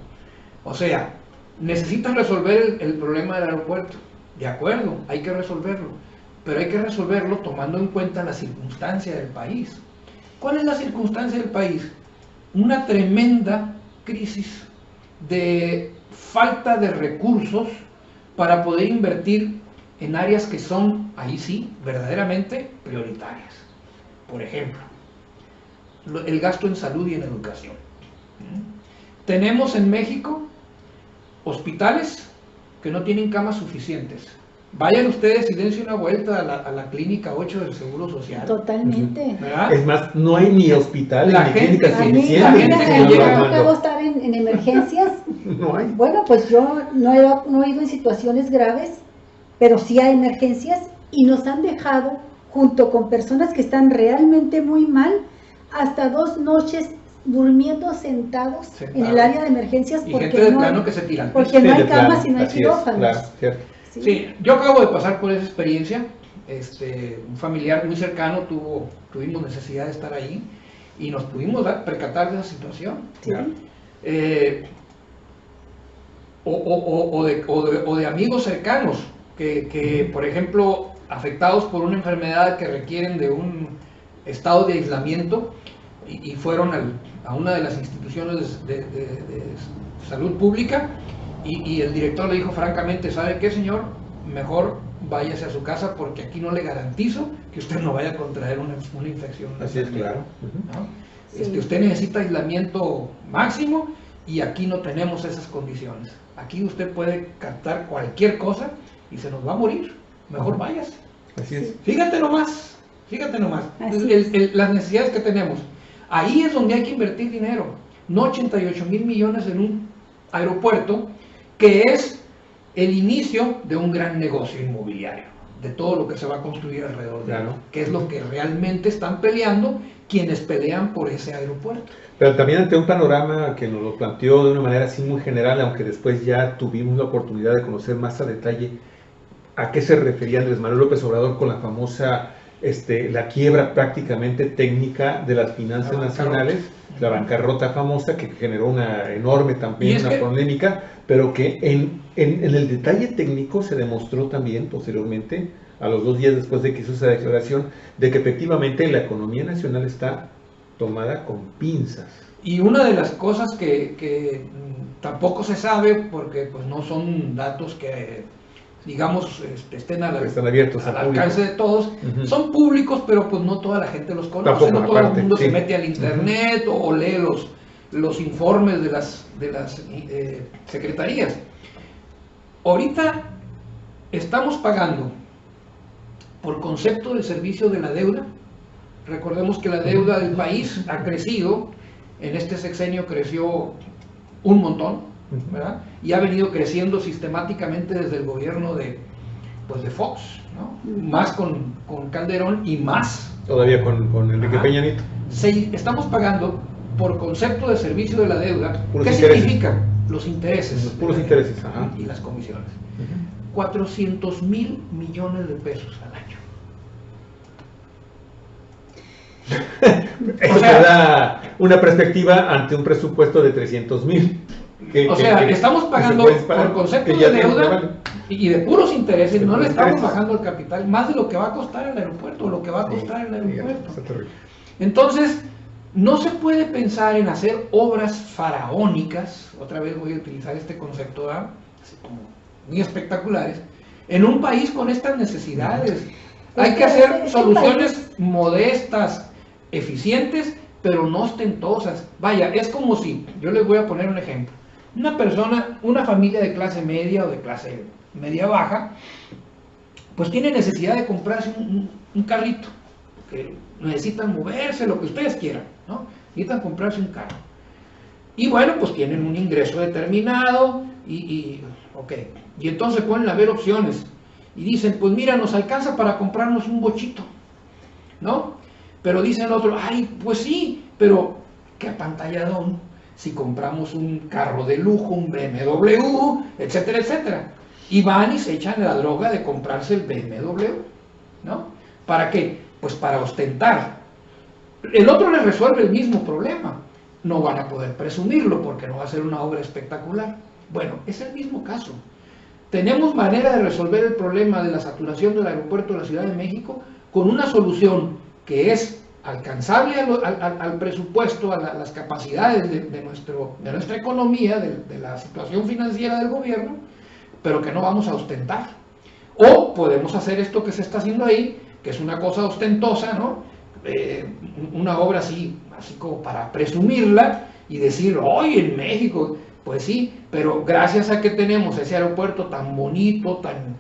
O sea, necesitas resolver el problema del aeropuerto. De acuerdo, hay que resolverlo. Pero hay que resolverlo tomando en cuenta la circunstancia del país. ¿Cuál es la circunstancia del país? Una tremenda crisis de falta de recursos para poder invertir en áreas que son, ahí sí, verdaderamente prioritarias. Por ejemplo, el gasto en salud y en educación. Tenemos en México hospitales que no tienen camas suficientes. Vayan ustedes y dense una vuelta a la clínica 8 del Seguro Social. Totalmente. ¿Verdad? Es más, no hay ni hospitales La ni gente- clínicas A mí, suficientes. la a mí gente me que señor llega- Armando. tocó estar en emergencias. No hay. Bueno, pues yo no he ido en situaciones graves, pero sí hay emergencias y nos han dejado junto con personas que están realmente muy mal, hasta 2 noches durmiendo sentados en el área de emergencias y porque gente de no plano hay, que se tiran. porque no hay camas y no hay así es, quirófanos. claro, cierto. Sí. Sí, yo acabo de pasar por esa experiencia. Un familiar muy cercano tuvimos necesidad de estar ahí y nos pudimos percatar de esa situación. Sí. O de amigos cercanos que, por ejemplo, afectados por una enfermedad que requieren de un estado de aislamiento y fueron a una de las instituciones de salud pública y el director le dijo francamente, ¿sabe qué, señor? Mejor váyase a su casa porque aquí no le garantizo que usted no vaya a contraer una infección. Así es, claro. ¿No? Sí. Usted necesita aislamiento máximo y aquí no tenemos esas condiciones. Aquí usted puede captar cualquier cosa y se nos va a morir. Mejor váyase. Así es. Fíjate nomás. Así es. Las necesidades que tenemos. Ahí es donde hay que invertir dinero. No 88,000 millones en un aeropuerto que es el inicio de un gran negocio inmobiliario, de todo lo que se va a construir alrededor de él, que es lo que realmente están peleando quienes pelean por ese aeropuerto. Pero también ante un panorama que nos lo planteó de una manera así muy general, aunque después ya tuvimos la oportunidad de conocer más a detalle a qué se refería Andrés Manuel López Obrador con la famosa, la quiebra prácticamente técnica de las finanzas nacionales, la bancarrota famosa que generó una enorme también una polémica, pero que en el detalle técnico se demostró también posteriormente, a los 2 días después de que hizo esa declaración, de que efectivamente la economía nacional está tomada con pinzas. Y una de las cosas que tampoco se sabe, porque pues no son datos que digamos estén abiertos al alcance de todos, son públicos, pero pues no toda la gente los conoce, tampoco, no todo el mundo se mete al internet o lee los informes de las secretarías. Ahorita estamos pagando por concepto del servicio de la deuda. Recordemos que la deuda del país ha crecido, en este sexenio creció un montón, ¿verdad? Y ha venido creciendo sistemáticamente desde el gobierno de Fox, ¿no? Más con Calderón y más todavía con Enrique Peña Nieto. Estamos pagando por concepto de servicio de la deuda. Puros ¿Qué intereses. Significa? Los intereses. Los puros intereses. Ajá. Y las comisiones. 400,000 millones de pesos al año. Eso te da una perspectiva ante un presupuesto de 300,000. Estamos pagando por concepto de deuda y de puros intereses, no le estamos bajando el capital, más de lo que va a costar el aeropuerto, o lo que va a costar el aeropuerto. Entonces, no se puede pensar en hacer obras faraónicas, otra vez voy a utilizar este concepto, así como muy espectaculares, en un país con estas necesidades. Hay que hacer soluciones modestas, eficientes, pero no ostentosas. Vaya, es como si, yo les voy a poner un ejemplo, una familia de clase media o de clase media baja, pues tiene necesidad de comprarse un carrito, que necesitan moverse, lo que ustedes quieran, ¿no? Necesitan comprarse un carro. Y bueno, pues tienen un ingreso determinado y entonces ponen a ver opciones y dicen, pues mira, nos alcanza para comprarnos un bochito, ¿no? Pero dice el otro, ay, pues sí, pero qué apantalladón si compramos un carro de lujo, un BMW, etcétera, etcétera. Y van y se echan la droga de comprarse el BMW, ¿no? ¿Para qué? Pues para ostentar. El otro les resuelve el mismo problema. No van a poder presumirlo porque no va a ser una obra espectacular. Bueno, es el mismo caso. Tenemos manera de resolver el problema de la saturación del aeropuerto de la Ciudad de México con una solución que es alcanzable al presupuesto, a las capacidades de nuestra economía, de la situación financiera del gobierno, pero que no vamos a ostentar. O podemos hacer esto que se está haciendo ahí, que es una cosa ostentosa, ¿no? Una obra así como para presumirla y decir, hoy en México, pues sí, pero gracias a que tenemos ese aeropuerto tan bonito, tan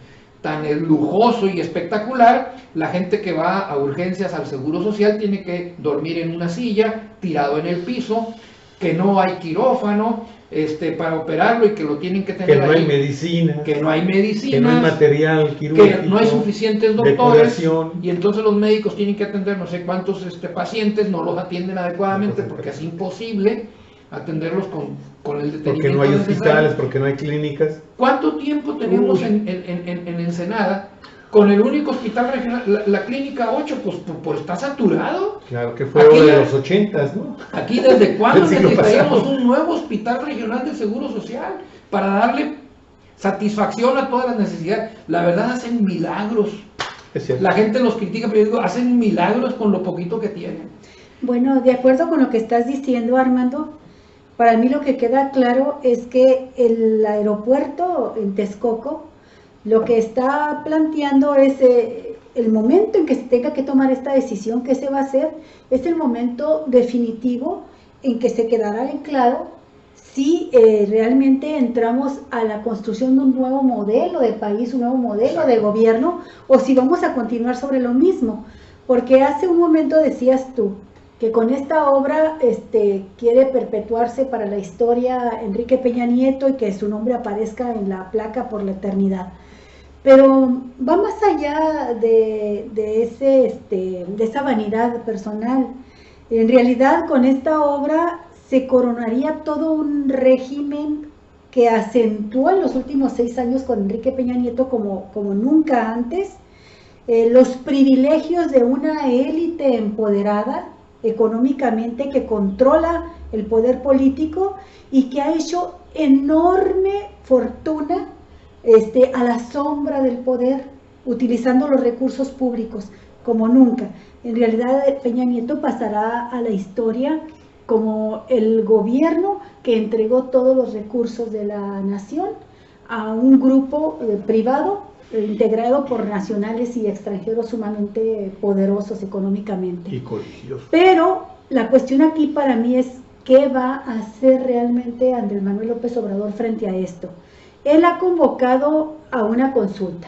lujoso y espectacular, la gente que va a urgencias al Seguro Social tiene que dormir en una silla, tirado en el piso, que no hay quirófano para operarlo y que lo tienen que tener que no ahí, hay medicina, que no hay medicinas, que no hay material quirúrgico, que no hay suficientes doctores, decoración, y entonces los médicos tienen que atender no sé cuántos pacientes, no los atienden adecuadamente porque es imposible atenderlos con el detenimiento porque no hay necesario. hospitales, porque no hay clínicas. ¿Cuánto tiempo tenemos en Ensenada con el único hospital regional, la clínica 8, pues está saturado? Claro, que fue Aquí de los 80s, ¿no? Aquí, ¿desde cuándo El siglo necesitaríamos pasado. un nuevo hospital regional del Seguro Social para darle satisfacción a todas las necesidades? La verdad, hacen milagros. Es cierto. La gente los critica, pero yo digo, hacen milagros con lo poquito que tienen. Bueno, de acuerdo con lo que estás diciendo, Armando, para mí lo que queda claro es que el aeropuerto en Texcoco lo que está planteando es el momento en que se tenga que tomar esta decisión, que se va a hacer, es el momento definitivo en que se quedará en claro si realmente entramos a la construcción de un nuevo modelo de país, un nuevo modelo de gobierno, o si vamos a continuar sobre lo mismo. Porque hace un momento decías tú que con esta obra quiere perpetuarse para la historia Enrique Peña Nieto y que su nombre aparezca en la placa por la eternidad. Pero va más allá de esa vanidad personal. En realidad, con esta obra se coronaría todo un régimen que acentuó en los últimos 6 años con Enrique Peña Nieto como nunca antes, los privilegios de una élite empoderada económicamente que controla el poder político y que ha hecho enorme fortuna a la sombra del poder, utilizando los recursos públicos como nunca. En realidad, Peña Nieto pasará a la historia como el gobierno que entregó todos los recursos de la nación a un grupo privado integrado por nacionales y extranjeros sumamente poderosos económicamente. Y coligiosos. Pero la cuestión aquí para mí es qué va a hacer realmente Andrés Manuel López Obrador frente a esto. Él ha convocado a una consulta.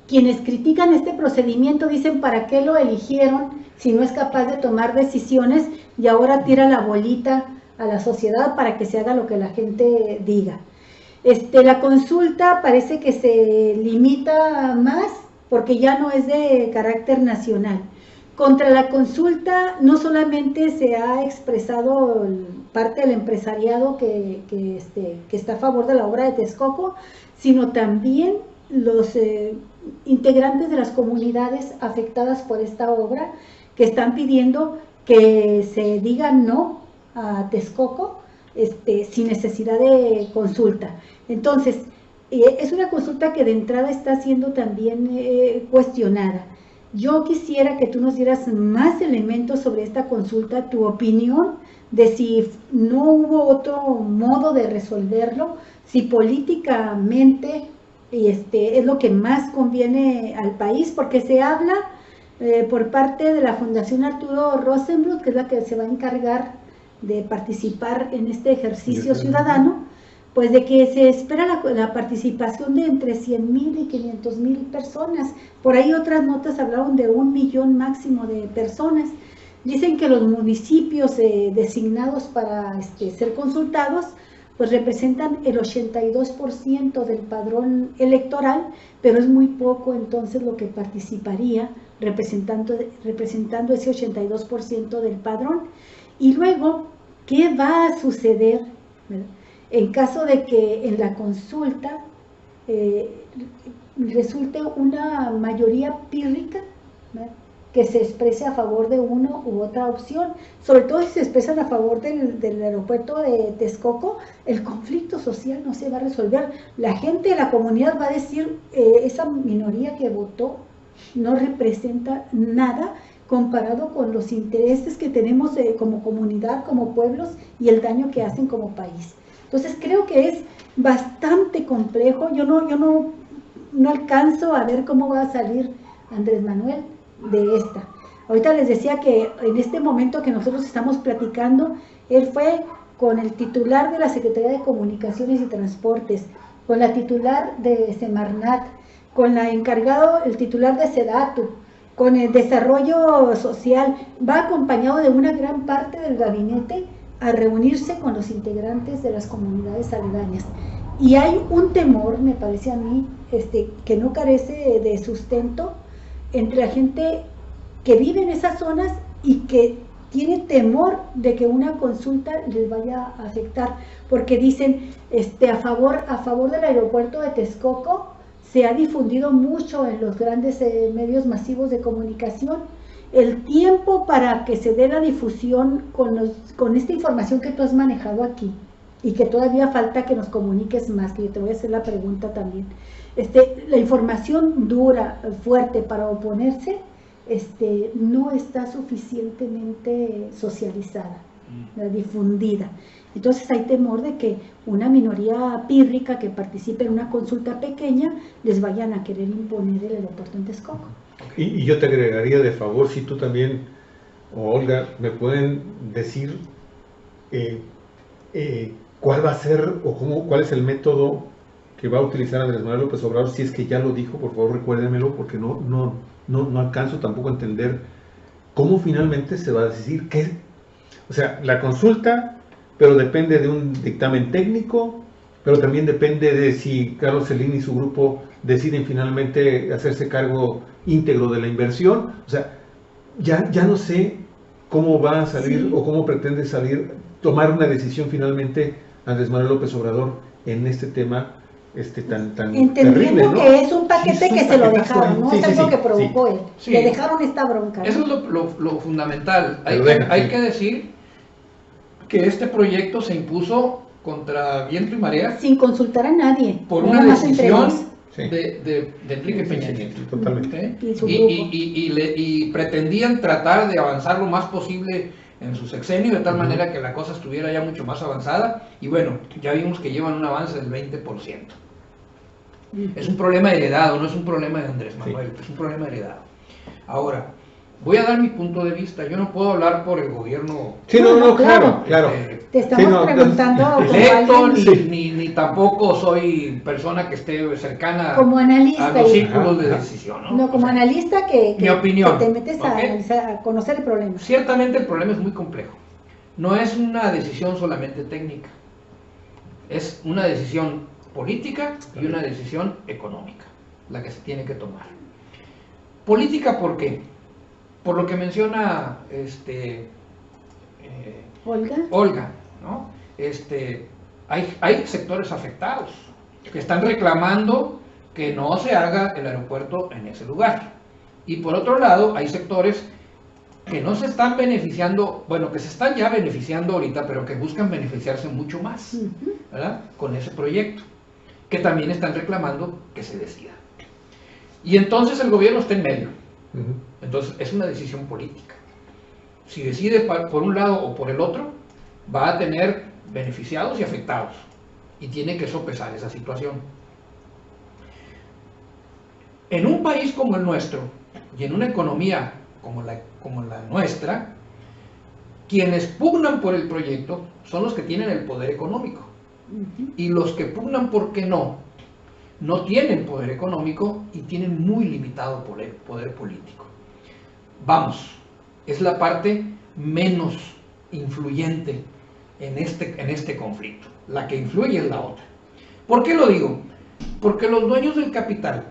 Quienes critican este procedimiento dicen ¿para qué lo eligieron si no es capaz de tomar decisiones y ahora tira la bolita a la sociedad para que se haga lo que la gente diga? La consulta parece que se limita más porque ya no es de carácter nacional. Contra la consulta no solamente se ha expresado parte del empresariado que está a favor de la obra de Texcoco, sino también los integrantes de las comunidades afectadas por esta obra que están pidiendo que se diga no a Texcoco sin necesidad de consulta. Entonces, es una consulta que de entrada está siendo también cuestionada. Yo quisiera que tú nos dieras más elementos sobre esta consulta, tu opinión de si no hubo otro modo de resolverlo, si políticamente es lo que más conviene al país, porque se habla por parte de la Fundación Arturo Rosenbluth, que es la que se va a encargar de participar en este ejercicio ciudadano, pues de que se espera la participación de entre 100,000 y 500,000 personas. Por ahí otras notas hablaron de 1 millón máximo de personas. Dicen que los municipios designados para ser consultados, pues representan el 82% del padrón electoral, pero es muy poco entonces lo que participaría representando ese 82% del padrón. Y luego, ¿qué va a suceder, ¿verdad?, en caso de que en la consulta resulte una mayoría pírrica, ¿verdad?, que se exprese a favor de una u otra opción? Sobre todo si se expresan a favor del aeropuerto de Texcoco, el conflicto social no se va a resolver. La gente de la comunidad va a decir, esa minoría que votó no representa nada comparado con los intereses que tenemos como comunidad, como pueblos, y el daño que hacen como país. Entonces creo que es bastante complejo. Yo no alcanzo a ver cómo va a salir Andrés Manuel de esta. Ahorita les decía que en este momento que nosotros estamos platicando, él fue con el titular de la Secretaría de Comunicaciones y Transportes, con la titular de Semarnat, con la encargado, el titular de Sedatu, con el desarrollo social, va acompañado de una gran parte del gabinete a reunirse con los integrantes de las comunidades aledañas. Y hay un temor, me parece a mí, que no carece de sustento entre la gente que vive en esas zonas y que tiene temor de que una consulta les vaya a afectar, porque dicen, a favor del aeropuerto de Texcoco se ha difundido mucho en los grandes medios masivos de comunicación. El tiempo para que se dé la difusión con esta información que tú has manejado aquí, y que todavía falta que nos comuniques más, que yo te voy a hacer la pregunta también. La información dura, fuerte para oponerse, no está suficientemente socializada, difundida. Entonces hay temor de que una minoría pírrica que participe en una consulta pequeña les vayan a querer imponer el aeropuerto en Texcoco. Y yo te agregaría de favor, si tú también, o Olga, me pueden decir cuál va a ser o cuál es el método que va a utilizar Andrés Manuel López Obrador, si es que ya lo dijo. Por favor recuérdenmelo, porque no alcanzo tampoco a entender cómo finalmente se va a decidir qué. O sea, la consulta, pero depende de un dictamen técnico, pero también depende de si Carlos Slim y su grupo deciden finalmente hacerse cargo íntegro de la inversión. O sea, ya no sé cómo va a salir, sí, o cómo pretende tomar una decisión finalmente Andrés Manuel López Obrador en este tema tan entendiendo terrible, ¿no? Que es un paquete que se lo dejaron, ¿no? Sí, es algo que provocó él. Sí. Le dejaron esta bronca, ¿no? Eso es lo fundamental. Hay que decir que este proyecto se impuso contra viento y marea, sin consultar a nadie, por una decisión de Enrique Peña Nieto. Sí, totalmente. Y pretendían tratar de avanzar lo más posible en su sexenio, de tal manera que la cosa estuviera ya mucho más avanzada, y bueno, ya vimos que llevan un avance del 20%. Es un problema heredado, no es un problema de Andrés Manuel, es un problema heredado. Ahora, voy a dar mi punto de vista. Yo no puedo hablar por el gobierno. Sí, claro. Te estamos preguntando electo, ni tampoco soy persona que esté cercana como analista, a los círculos de decisión, ¿no? No, como analista mi opinión, que te metes a analizar, a conocer el problema. Ciertamente el problema es muy complejo. No es una decisión solamente técnica. Es una decisión política y una decisión económica la que se tiene que tomar. Política, ¿por qué? Por lo que menciona Olga, ¿no? Hay sectores afectados que están reclamando que no se haga el aeropuerto en ese lugar. Y por otro lado, hay sectores que no se están beneficiando, bueno, que se están ya beneficiando ahorita, pero que buscan beneficiarse mucho más, ¿verdad?, con ese proyecto, que también están reclamando que se decida. Y entonces el gobierno está en medio. Entonces es una decisión política. Si decide por un lado o por el otro, va a tener beneficiados y afectados, y tiene que sopesar esa situación. En un país como el nuestro y en una economía como la nuestra, quienes pugnan por el proyecto son los que tienen el poder económico, y los que pugnan porque no tienen poder económico y tienen muy limitado poder político. Vamos, es la parte menos influyente en este conflicto. La que influye es la otra. ¿Por qué lo digo? Porque los dueños del capital,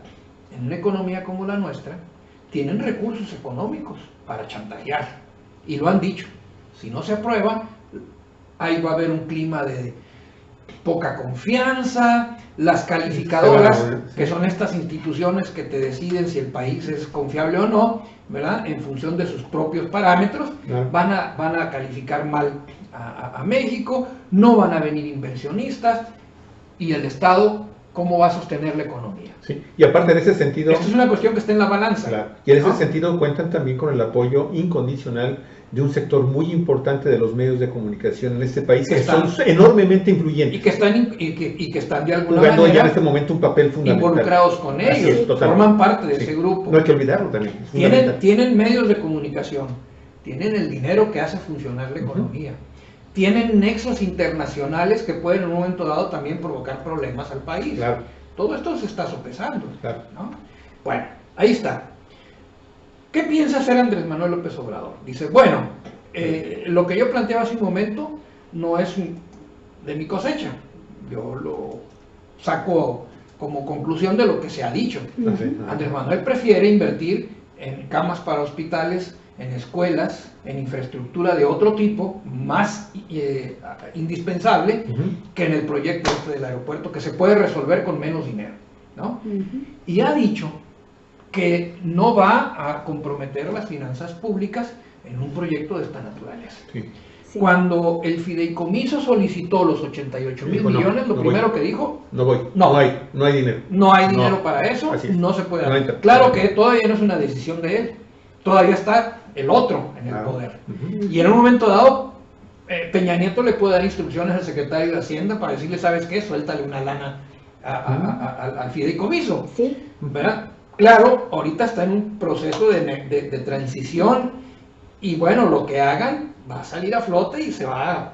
en una economía como la nuestra, tienen recursos económicos para chantajear. Y lo han dicho. Si no se aprueba, ahí va a haber un clima de poca confianza. Las calificadoras, que son estas instituciones que te deciden si el país es confiable o no, ¿verdad?, en función de sus propios parámetros, van a calificar mal a México, no van a venir inversionistas, y el Estado, ¿cómo va a sostener la economía? Sí, y aparte en ese sentido... Esto es una cuestión que está en la balanza. Claro. Y en ese sentido cuentan también con el apoyo incondicional de un sector muy importante de los medios de comunicación en este país, que son enormemente influyentes. Y que están de alguna jugando manera ya en este momento un papel fundamental. Involucrados con ellos, forman parte de ese grupo. No hay que olvidarlo también. Tienen medios de comunicación, tienen el dinero que hace funcionar la economía, tienen nexos internacionales que pueden en un momento dado también provocar problemas al país. Claro. Todo esto se está sopesando. Claro. ¿No? Bueno, ahí está. ¿Qué piensa hacer Andrés Manuel López Obrador? Dice, bueno, lo que yo planteaba hace un momento, no es de mi cosecha. Yo lo saco como conclusión de lo que se ha dicho. Andrés Manuel prefiere invertir en camas para hospitales, en escuelas, en infraestructura de otro tipo, más indispensable que en el proyecto del aeropuerto, que se puede resolver con menos dinero, ¿no? Y ha dicho que no va a comprometer las finanzas públicas en un proyecto de esta naturaleza. Sí. Cuando el fideicomiso solicitó los 88,000 millones, lo primero que dijo, no hay dinero. No hay dinero para eso, no se puede hacer. Claro que todavía no es una decisión de él, todavía está el otro en el poder. Y en un momento dado, Peña Nieto le puede dar instrucciones al secretario de Hacienda para decirle, ¿sabes qué? Suéltale una lana al fideicomiso. Sí. ¿Verdad? Claro, ahorita está en un proceso de transición y bueno, lo que hagan va a salir a flote y se va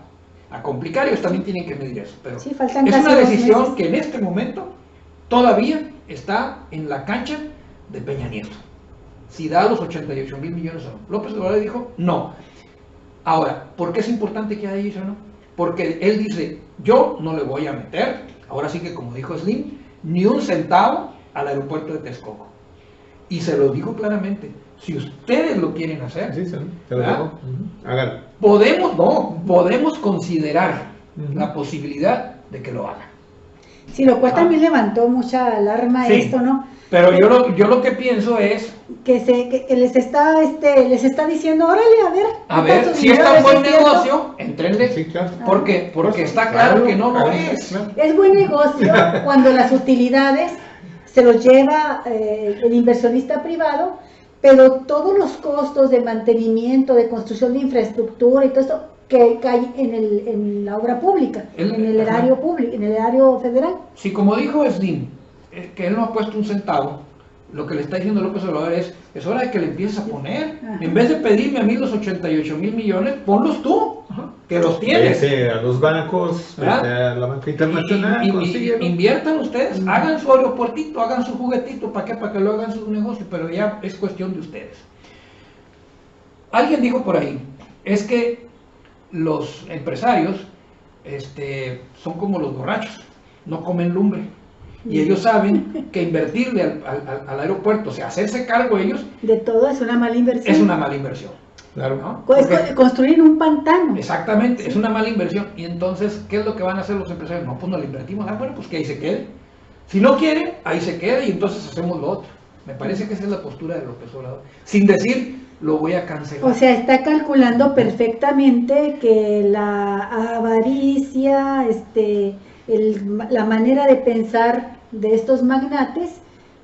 a complicar. Ellos también tienen que medir eso. Pero sí, es una decisión que en este momento todavía está en la cancha de Peña Nieto. Si da los 88,000 millones o no. López Obrador dijo no. Ahora, ¿por qué es importante que haya dicho no? Porque él dice, yo no le voy a meter, ahora sí que como dijo Slim, ni un centavo al aeropuerto de Texcoco. Y se lo digo claramente, si ustedes lo quieren hacer, podemos considerar la posibilidad de que lo hagan. Sí, lo cual también levantó mucha alarma esto, ¿no? Pero yo lo que pienso es que les está diciendo, órale, a ver, si es tan buen negocio, entrenle, sí, claro. Porque está claro que no lo es. Claro. Es buen negocio cuando las utilidades se los lleva el inversionista privado, pero todos los costos de mantenimiento, de construcción de infraestructura y todo esto que cae en la obra pública, en el erario público, en el erario federal. Sí, como dijo Slim, que él no ha puesto un centavo, lo que le está diciendo López Obrador es hora de que le empieces a poner. En vez de pedirme a mí los 88,000 millones, ponlos tú, que los tienes. A los bancos, a la banca internacional. Inviertan ustedes, hagan su aeropuertito, hagan su juguetito, ¿para qué? Para que lo hagan su negocio, pero ya es cuestión de ustedes. Alguien dijo por ahí, es que los empresarios son como los borrachos, no comen lumbre. Y ellos saben que invertirle al aeropuerto, o sea, hacerse cargo ellos... De todo es una mala inversión. Es una mala inversión. Claro. ¿No? Construir un pantano. Exactamente, es una mala inversión. Y entonces, ¿qué es lo que van a hacer los empresarios? No, pues no le invertimos. Bueno, pues que ahí se quede. Si no quiere, ahí se quede y entonces hacemos lo otro. Me parece que esa es la postura de López Obrador. Sin decir, lo voy a cancelar. O sea, está calculando perfectamente que la avaricia, la manera de pensar de estos magnates,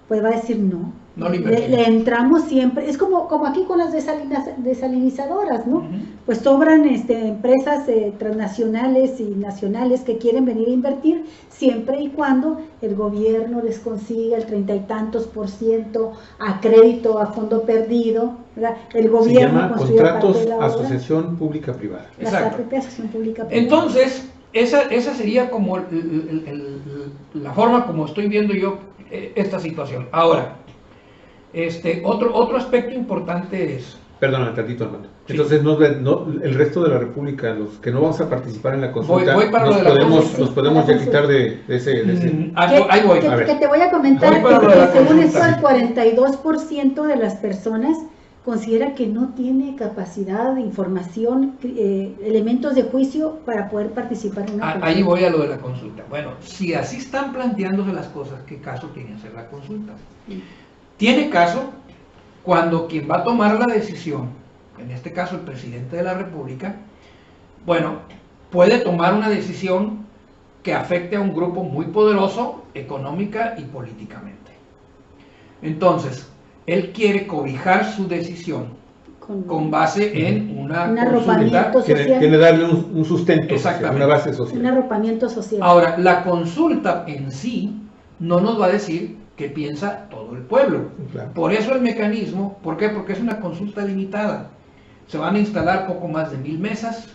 pues va a decir no. No le entramos siempre, es como aquí con las desalinizadoras, ¿no? Pues sobran empresas transnacionales y nacionales que quieren venir a invertir siempre y cuando el gobierno les consiga el 30 y tantos % a crédito, a fondo perdido, ¿verdad? El gobierno construye contratos, parte de la asociación pública-privada. Exacto. Asociación pública-privada. Entonces, esa sería como la forma como estoy viendo yo esta situación. Ahora, otro aspecto importante es... Perdona, tantito, Armando. Sí. Entonces, el resto de la República, los que no vamos a participar en la consulta, voy para nos podemos ya quitar de ese... Ahí voy. Que te voy a comentar que según esto, el 42% de las personas considera que no tiene capacidad de información, elementos de juicio para poder participar en una consulta. Ahí voy a lo de la consulta. Bueno, si así están planteándose las cosas, ¿qué caso tiene hacer la consulta? Tiene caso cuando quien va a tomar la decisión, en este caso el presidente de la República, bueno, puede tomar una decisión que afecte a un grupo muy poderoso económica y políticamente. Entonces, él quiere cobijar su decisión con base en una consulta. Quiere darle un sustento, una base social. Un arropamiento social. Ahora, la consulta en sí no nos va a decir qué piensa todo el pueblo. Claro. Por eso el mecanismo, ¿por qué? Porque es una consulta limitada. Se van a instalar poco más de 1000 mesas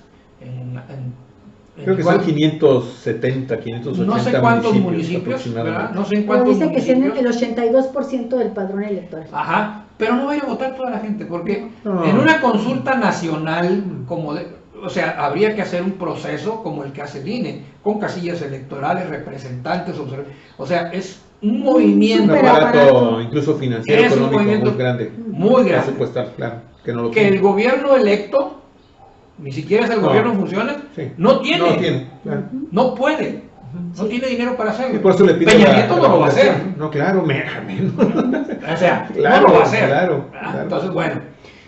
creo que son 570, 580 no sé cuántos municipios, ¿verdad? No sé en cuántos dice que municipios. tienen el 82% del padrón electoral. Ajá, pero no va a ir a votar toda la gente, porque en una consulta nacional, como o sea, habría que hacer un proceso como el que hace el INE, con casillas electorales, representantes, o sea, es un movimiento, un aparato incluso financiero, es un económico movimiento muy grande, muy grande, presupuestal, claro, que no lo que tiene. el gobierno electo, ni siquiera es el gobierno en funciones, sí, no tiene, claro. No puede, no tiene dinero para hacerlo. Y por eso le pido Peña Nieto no lo va a hacer. No, claro, O sea, claro, no lo va a hacer. Claro. Entonces, bueno,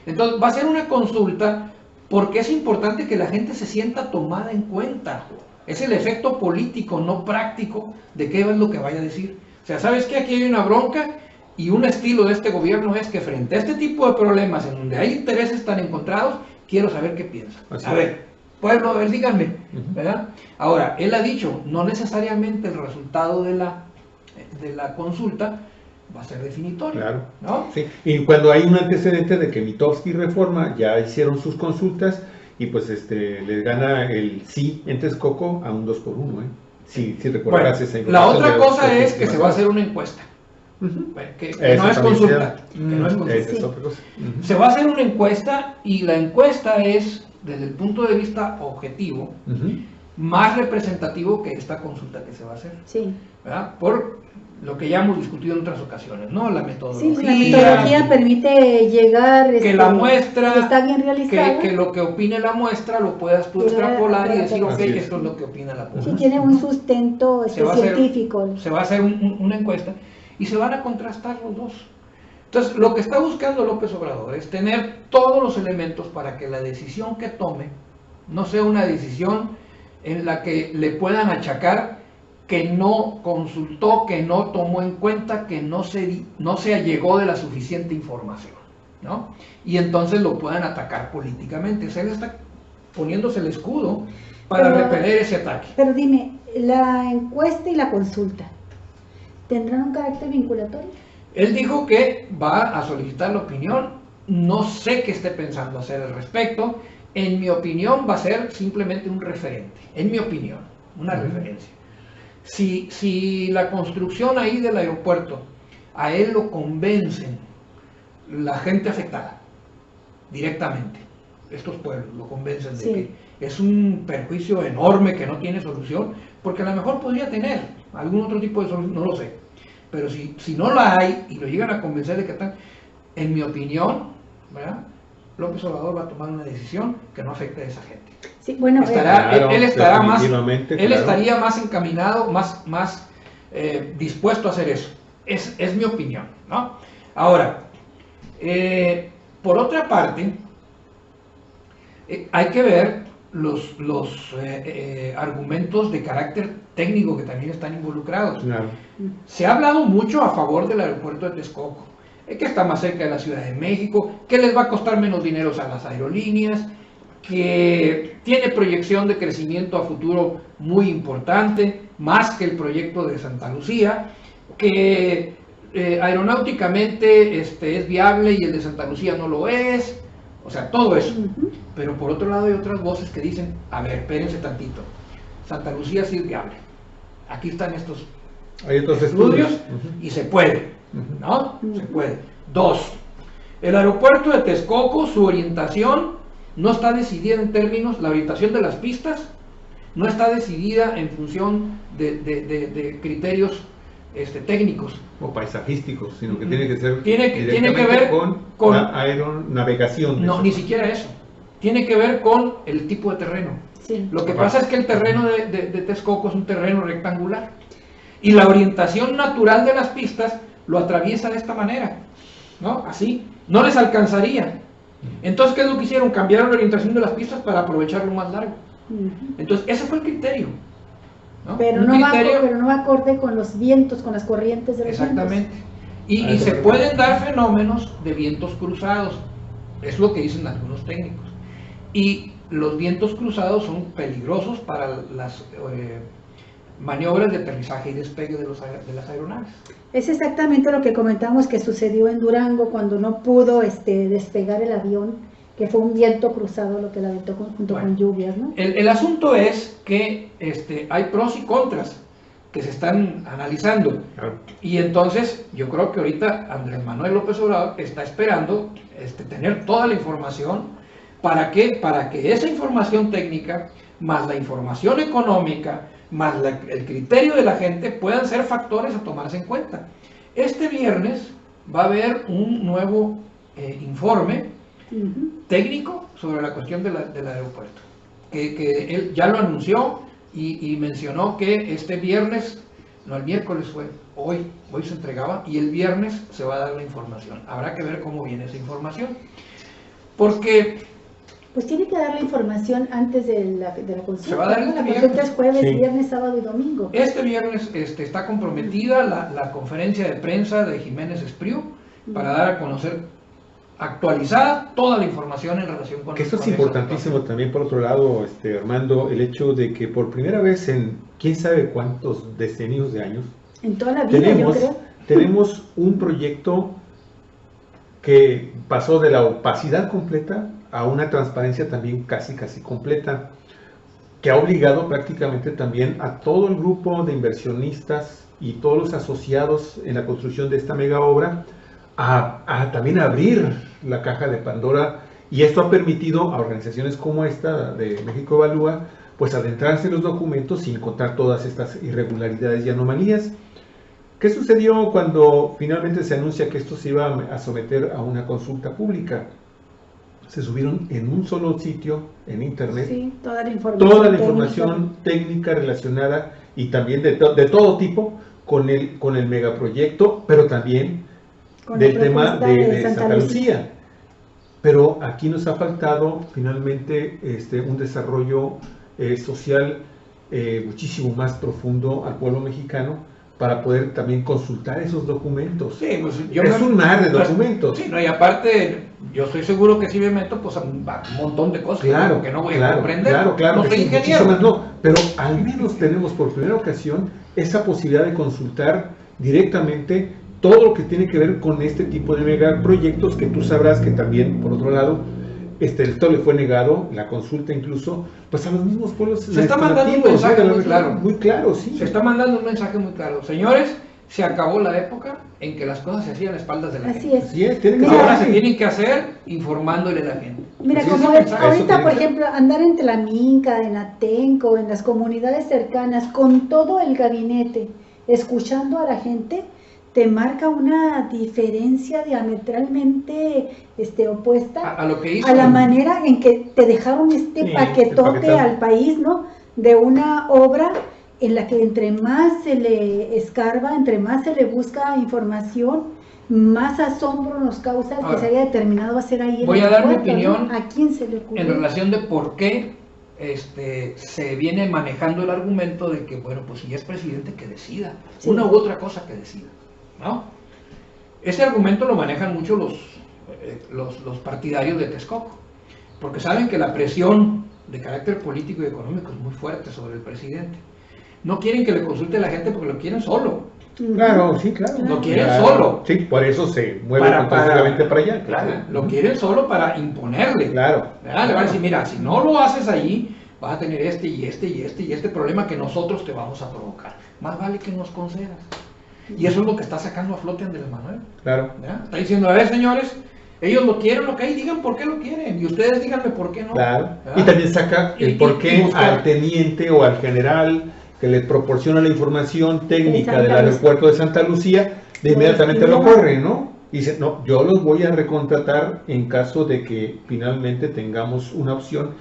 entonces va a ser una consulta porque es importante que la gente se sienta tomada en cuenta. Es el efecto político, no práctico, de qué es lo que vaya a decir. O sea, ¿sabes qué? Aquí hay una bronca y un estilo de este gobierno es que frente a este tipo de problemas en donde hay intereses tan encontrados, quiero saber qué piensan. A ver, pueblo, a ver, díganme, ¿verdad? Ahora, él ha dicho, no necesariamente el resultado de la consulta va a ser definitorio, claro, ¿no? Sí, y cuando hay un antecedente de que Mitofsky y Reforma ya hicieron sus consultas y pues les gana el sí en Texcoco a un 2-1, Si recordarás esa información. La otra cosa es que se va a hacer una encuesta, que no es consulta, Se va a hacer una encuesta y la encuesta es, desde el punto de vista objetivo, más representativo que esta consulta que se va a hacer, ¿verdad? Por lo que ya hemos discutido en otras ocasiones, ¿no? La metodología. Sí, la metodología permite llegar... que la muestra, está bien realizada. Que lo que opine la muestra lo puedas tú extrapolar y decir, ok, esto es lo que opina la población. Sí, tiene un sustento científico. Se va a hacer una encuesta y se van a contrastar los dos. Entonces, lo que está buscando López Obrador es tener todos los elementos para que la decisión que tome no sea una decisión en la que le puedan achacar que no consultó, que no tomó en cuenta, que no se allegó de la suficiente información, ¿no? Y entonces lo puedan atacar políticamente. O sea, él está poniéndose el escudo para repeler ese ataque. Pero dime, ¿la encuesta y la consulta tendrán un carácter vinculatorio? Él dijo que va a solicitar la opinión, no sé qué esté pensando hacer al respecto. En mi opinión va a ser simplemente un referente, en mi opinión, una referencia. Si la construcción ahí del aeropuerto a él lo convencen la gente afectada directamente, estos pueblos lo convencen de que es un perjuicio enorme que no tiene solución, porque a lo mejor podría tener algún otro tipo de solución, no lo sé, pero si no la hay y lo llegan a convencer de que están, en mi opinión, ¿verdad? López Obrador va a tomar una decisión que no afecte a esa gente. Sí, bueno, él estaría claro. más encaminado, más dispuesto a hacer eso. Es mi opinión, ¿no? Ahora, por otra parte, hay que ver los argumentos de carácter técnico que también están involucrados. Claro. Se ha hablado mucho a favor del aeropuerto de Texcoco, que está más cerca de la Ciudad de México, que les va a costar menos dinero a las aerolíneas, que tiene proyección de crecimiento a futuro muy importante, más que el proyecto de Santa Lucía, que aeronáuticamente es viable y el de Santa Lucía no lo es, o sea, todo eso. Pero por otro lado hay otras voces que dicen, a ver, espérense tantito, Santa Lucía sí es viable, aquí están estos estudios y se puede, ¿no? Se puede. 2. El aeropuerto de Texcoco, su orientación no está decidida en términos, la orientación de las pistas no está decidida en función de criterios técnicos o paisajísticos, sino que tiene que ser tiene que ver con la aeronavegación. No, ni siquiera eso. Tiene que ver con el tipo de terreno. Sí. Lo que pasa es que el terreno de Texcoco es un terreno rectangular y la orientación natural de las pistas lo atraviesa de esta manera, ¿no? Así, no les alcanzaría. Entonces, ¿qué es lo que hicieron? Cambiaron la orientación de las pistas para aprovecharlo más largo. Entonces, ese fue el criterio, ¿no? Pero no va acorde con los vientos, con las corrientes de los Exactamente. Y se pueden dar fenómenos de vientos cruzados, es lo que dicen algunos técnicos. Y los vientos cruzados son peligrosos para las maniobras de aterrizaje y despegue de las aeronaves. Es exactamente lo que comentamos que sucedió en Durango cuando no pudo despegar el avión, que fue un viento cruzado lo que la aventó junto con lluvias, ¿no? El asunto es que hay pros y contras que se están analizando. Y entonces yo creo que ahorita Andrés Manuel López Obrador está esperando tener toda la información ¿Para qué? Para que esa información técnica, más la información económica, más el criterio de la gente puedan ser factores a tomarse en cuenta. Este viernes va a haber un nuevo informe técnico sobre la cuestión del aeropuerto, que él ya lo anunció y mencionó que este viernes, no, el miércoles fue, hoy se entregaba, y el viernes se va a dar la información. Habrá que ver cómo viene esa información, porque pues tiene que dar la información antes de la consulta. Se va a dar ¿no? este La consulta es jueves, sí, viernes, sábado y domingo. este viernes está comprometida la conferencia de prensa de Jiménez Espriu para dar a conocer, actualizada, toda la información en relación con... Que esto es importantísimo también, por otro lado, Armando, el hecho de que por primera vez en quién sabe cuántos decenios de años, En toda la vida, yo creo. tenemos un proyecto que pasó de la opacidad completa a una transparencia también casi completa, que ha obligado prácticamente también a todo el grupo de inversionistas y todos los asociados en la construcción de esta mega obra a también abrir la caja de Pandora, y esto ha permitido a organizaciones como esta de México Evalúa pues adentrarse en los documentos y encontrar todas estas irregularidades y anomalías. ¿Qué sucedió cuando finalmente se anuncia que esto se iba a someter a una consulta pública? Se subieron en un solo sitio en internet Sí, toda la información técnica relacionada y también de todo tipo con el megaproyecto, pero también del tema de Santa Lucía. Pero aquí nos ha faltado finalmente un desarrollo social muchísimo más profundo al pueblo mexicano, para poder también consultar esos documentos. Sí, pues es un mar de documentos. Sí, no, y aparte, yo estoy seguro que si me meto pues a un montón de cosas que no voy a comprender. Claro, no soy sí, ingeniero. Más no, pero al menos tenemos por primera ocasión esa posibilidad de consultar directamente todo lo que tiene que ver con este tipo de megaproyectos, que tú sabrás que también, por otro lado, esto le fue negado, la consulta incluso, pues a los mismos pueblos. Se está mandando un mensaje muy claro. Muy claro, sí. Se está mandando un mensaje muy claro. Señores, se acabó la época en que las cosas se hacían a espaldas de la gente. Así es. Ahora se tienen que hacer informándole a la gente. Mira, Así como ahorita, por ejemplo, andar en Tlaminca, en Atenco, en las comunidades cercanas, con todo el gabinete, escuchando a la gente, te marca una diferencia diametralmente opuesta a lo que hizo, a la manera en que te dejaron paquetote al país, ¿no? De una obra en la que entre más se le escarba, entre más se le busca información, más asombro nos causa que se haya determinado hacer ahí. Voy a dar mi opinión, ¿no? ¿A quién se le ocurrió? En relación de por qué se viene manejando el argumento de que, bueno, pues si es presidente que decida, una u otra cosa que decida, ¿no? Ese argumento lo manejan mucho los partidarios de Texcoco, porque saben que la presión de carácter político y económico es muy fuerte sobre el presidente. No quieren que le consulte a la gente porque lo quieren solo. Claro, sí, claro. Lo quieren solo. Sí, por eso se mueve completamente para allá. Claro, lo quieren solo para imponerle. Claro. ¿Verdad? Le van a decir, mira, si no lo haces allí, vas a tener este problema que nosotros te vamos a provocar. Más vale que nos concedas. Y eso es lo que está sacando a flote Andrés Manuel. Claro. ¿Verdad? Está diciendo, a ver, señores, ellos lo quieren, lo que hay, digan por qué lo quieren. Y ustedes díganme por qué no. Claro. ¿Verdad? Y también saca el por qué al teniente o al general que le proporciona la información técnica del aeropuerto de Santa Lucía, de inmediatamente lo corre, ¿no? Y dice, no, yo los voy a recontratar en caso de que finalmente tengamos una opción,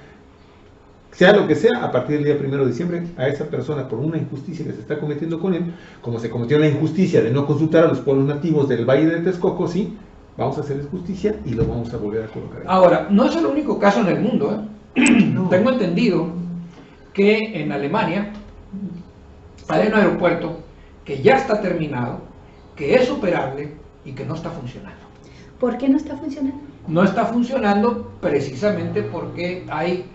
sea lo que sea, a partir del día 1 de diciembre, a esa persona por una injusticia que se está cometiendo con él, como se cometió la injusticia de no consultar a los pueblos nativos del Valle de Texcoco, sí, vamos a hacerles justicia y lo vamos a volver a colocar ahí. Ahora, no es el único caso en el mundo, No. Tengo entendido que en Alemania hay un aeropuerto que ya está terminado, que es operable y que no está funcionando. ¿Por qué no está funcionando? No está funcionando precisamente porque hay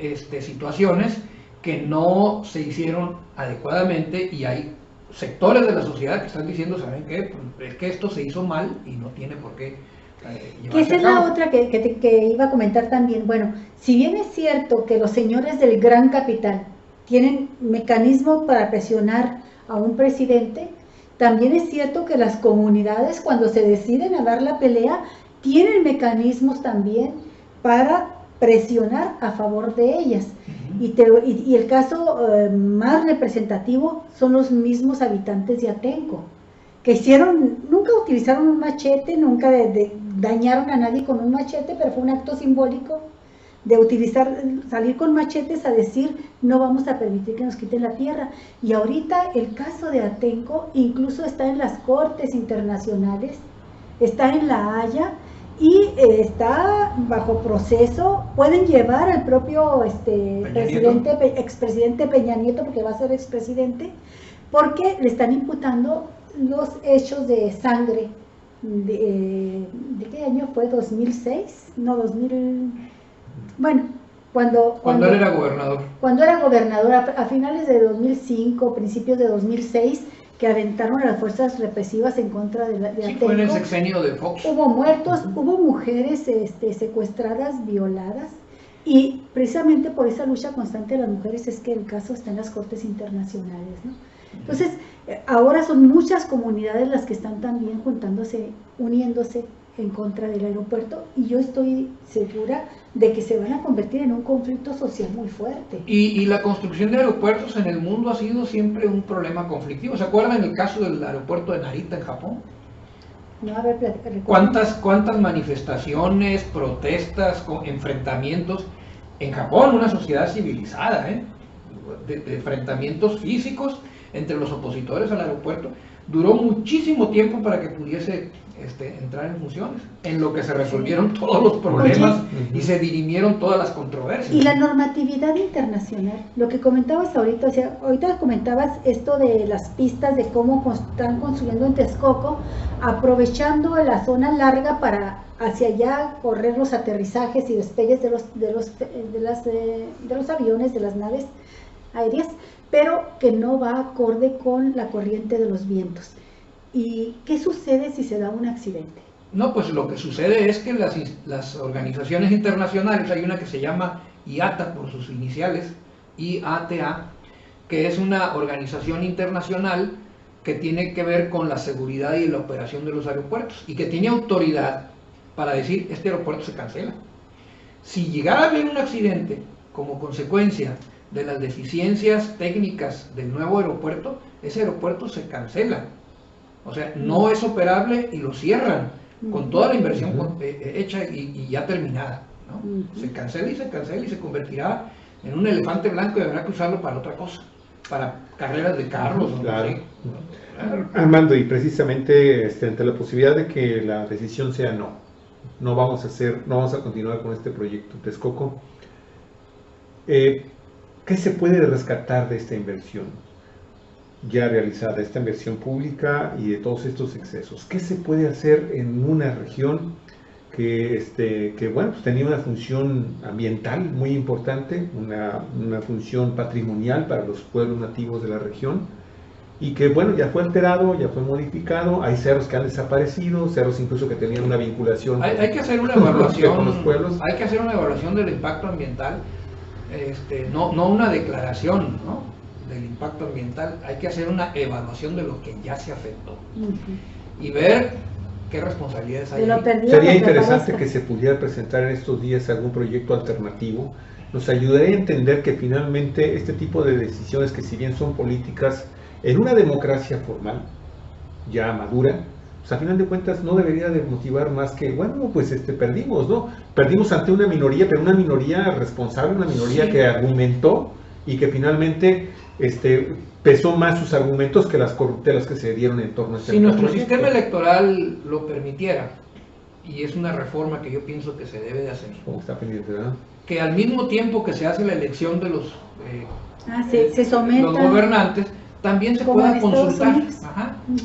situaciones que no se hicieron adecuadamente y hay sectores de la sociedad que están diciendo, ¿saben qué? Pues es que esto se hizo mal y no tiene por qué que esa es la otra que iba a comentar también. Bueno, si bien es cierto que los señores del gran capital tienen mecanismo para presionar a un presidente, también es cierto que las comunidades, cuando se deciden a dar la pelea, tienen mecanismos también para presionar a favor de ellas. Y el caso más representativo son los mismos habitantes de Atenco, que nunca utilizaron un machete, nunca dañaron a nadie con un machete, pero fue un acto simbólico de salir con machetes a decir no vamos a permitir que nos quiten la tierra. Y ahorita el caso de Atenco incluso está en las cortes internacionales, está en La Haya y está bajo proceso. Pueden llevar al propio expresidente Peña Nieto, porque va a ser expresidente, porque le están imputando los hechos de sangre. ¿De qué año fue? ¿2006? No, 2000... Bueno, cuando él era gobernador. Cuando era gobernador, a finales de 2005, principios de 2006, que aventaron a las fuerzas represivas en contra de Atenco. Fue en el sexenio de Fox. Hubo muertos, hubo mujeres secuestradas, violadas, y precisamente por esa lucha constante de las mujeres es que el caso está en las cortes internacionales, ¿no? Entonces, ahora son muchas comunidades las que están también juntándose, uniéndose en contra del aeropuerto, y yo estoy segura de que se van a convertir en un conflicto social muy fuerte. Y la construcción de aeropuertos en el mundo ha sido siempre un problema conflictivo. ¿Se acuerdan el caso del aeropuerto de Narita en Japón? No, a ver, ¿Cuántas manifestaciones, protestas, enfrentamientos en Japón, una sociedad civilizada, de enfrentamientos físicos entre los opositores al aeropuerto? Duró muchísimo tiempo para que pudiese entrar en funciones, en lo que se resolvieron todos los problemas y se dirimieron todas las controversias. Y la normatividad internacional, lo que comentabas ahorita, o sea, ahorita comentabas esto de las pistas de cómo están construyendo en Texcoco, aprovechando la zona larga para hacia allá correr los aterrizajes y despegues de los aviones, de las naves aéreas, pero que no va acorde con la corriente de los vientos. ¿Y qué sucede si se da un accidente? No, pues lo que sucede es que las organizaciones internacionales, hay una que se llama IATA por sus iniciales, IATA, que es una organización internacional que tiene que ver con la seguridad y la operación de los aeropuertos, y que tiene autoridad para decir, este aeropuerto se cancela. Si llegara a haber un accidente como consecuencia de las deficiencias técnicas del nuevo aeropuerto, ese aeropuerto se cancela. O sea, no es operable y lo cierran con toda la inversión hecha y ya terminada, ¿no? Se cancela y se convertirá en un elefante blanco y habrá que usarlo para otra cosa, para carreras de carros. Claro. No sé. Claro. Armando, y precisamente ante la posibilidad de que la decisión sea no vamos a continuar con este proyecto Texcoco, ¿qué se puede rescatar de esta inversión ya realizada, esta inversión pública y de todos estos excesos? ¿Qué se puede hacer en una región que bueno, pues tenía una función ambiental muy importante, una función patrimonial para los pueblos nativos de la región, y que bueno, ya fue alterado, ya fue modificado? Hay cerros que han desaparecido, cerros incluso que tenían una vinculación hay que hacer una evaluación con los pueblos. Hay que hacer una evaluación del impacto ambiental, no una declaración, ¿no?, del impacto ambiental. Hay que hacer una evaluación de lo que ya se afectó y ver qué responsabilidades hay. Sería interesante que se pudiera presentar en estos días algún proyecto alternativo. Nos ayudaría a entender que finalmente este tipo de decisiones, que si bien son políticas, en una democracia formal ya madura, pues a final de cuentas no debería de motivar más que, bueno, pues perdimos, ¿no? Perdimos ante una minoría, pero una minoría responsable, una minoría que argumentó y que finalmente pesó más sus argumentos que las corruptelas que se dieron en torno a este. Si nuestro sistema electoral lo permitiera, y es una reforma que yo pienso que se debe de hacer, está pendiente, ¿verdad?, que al mismo tiempo que se hace la elección de los los gobernantes, también se pueda consultar,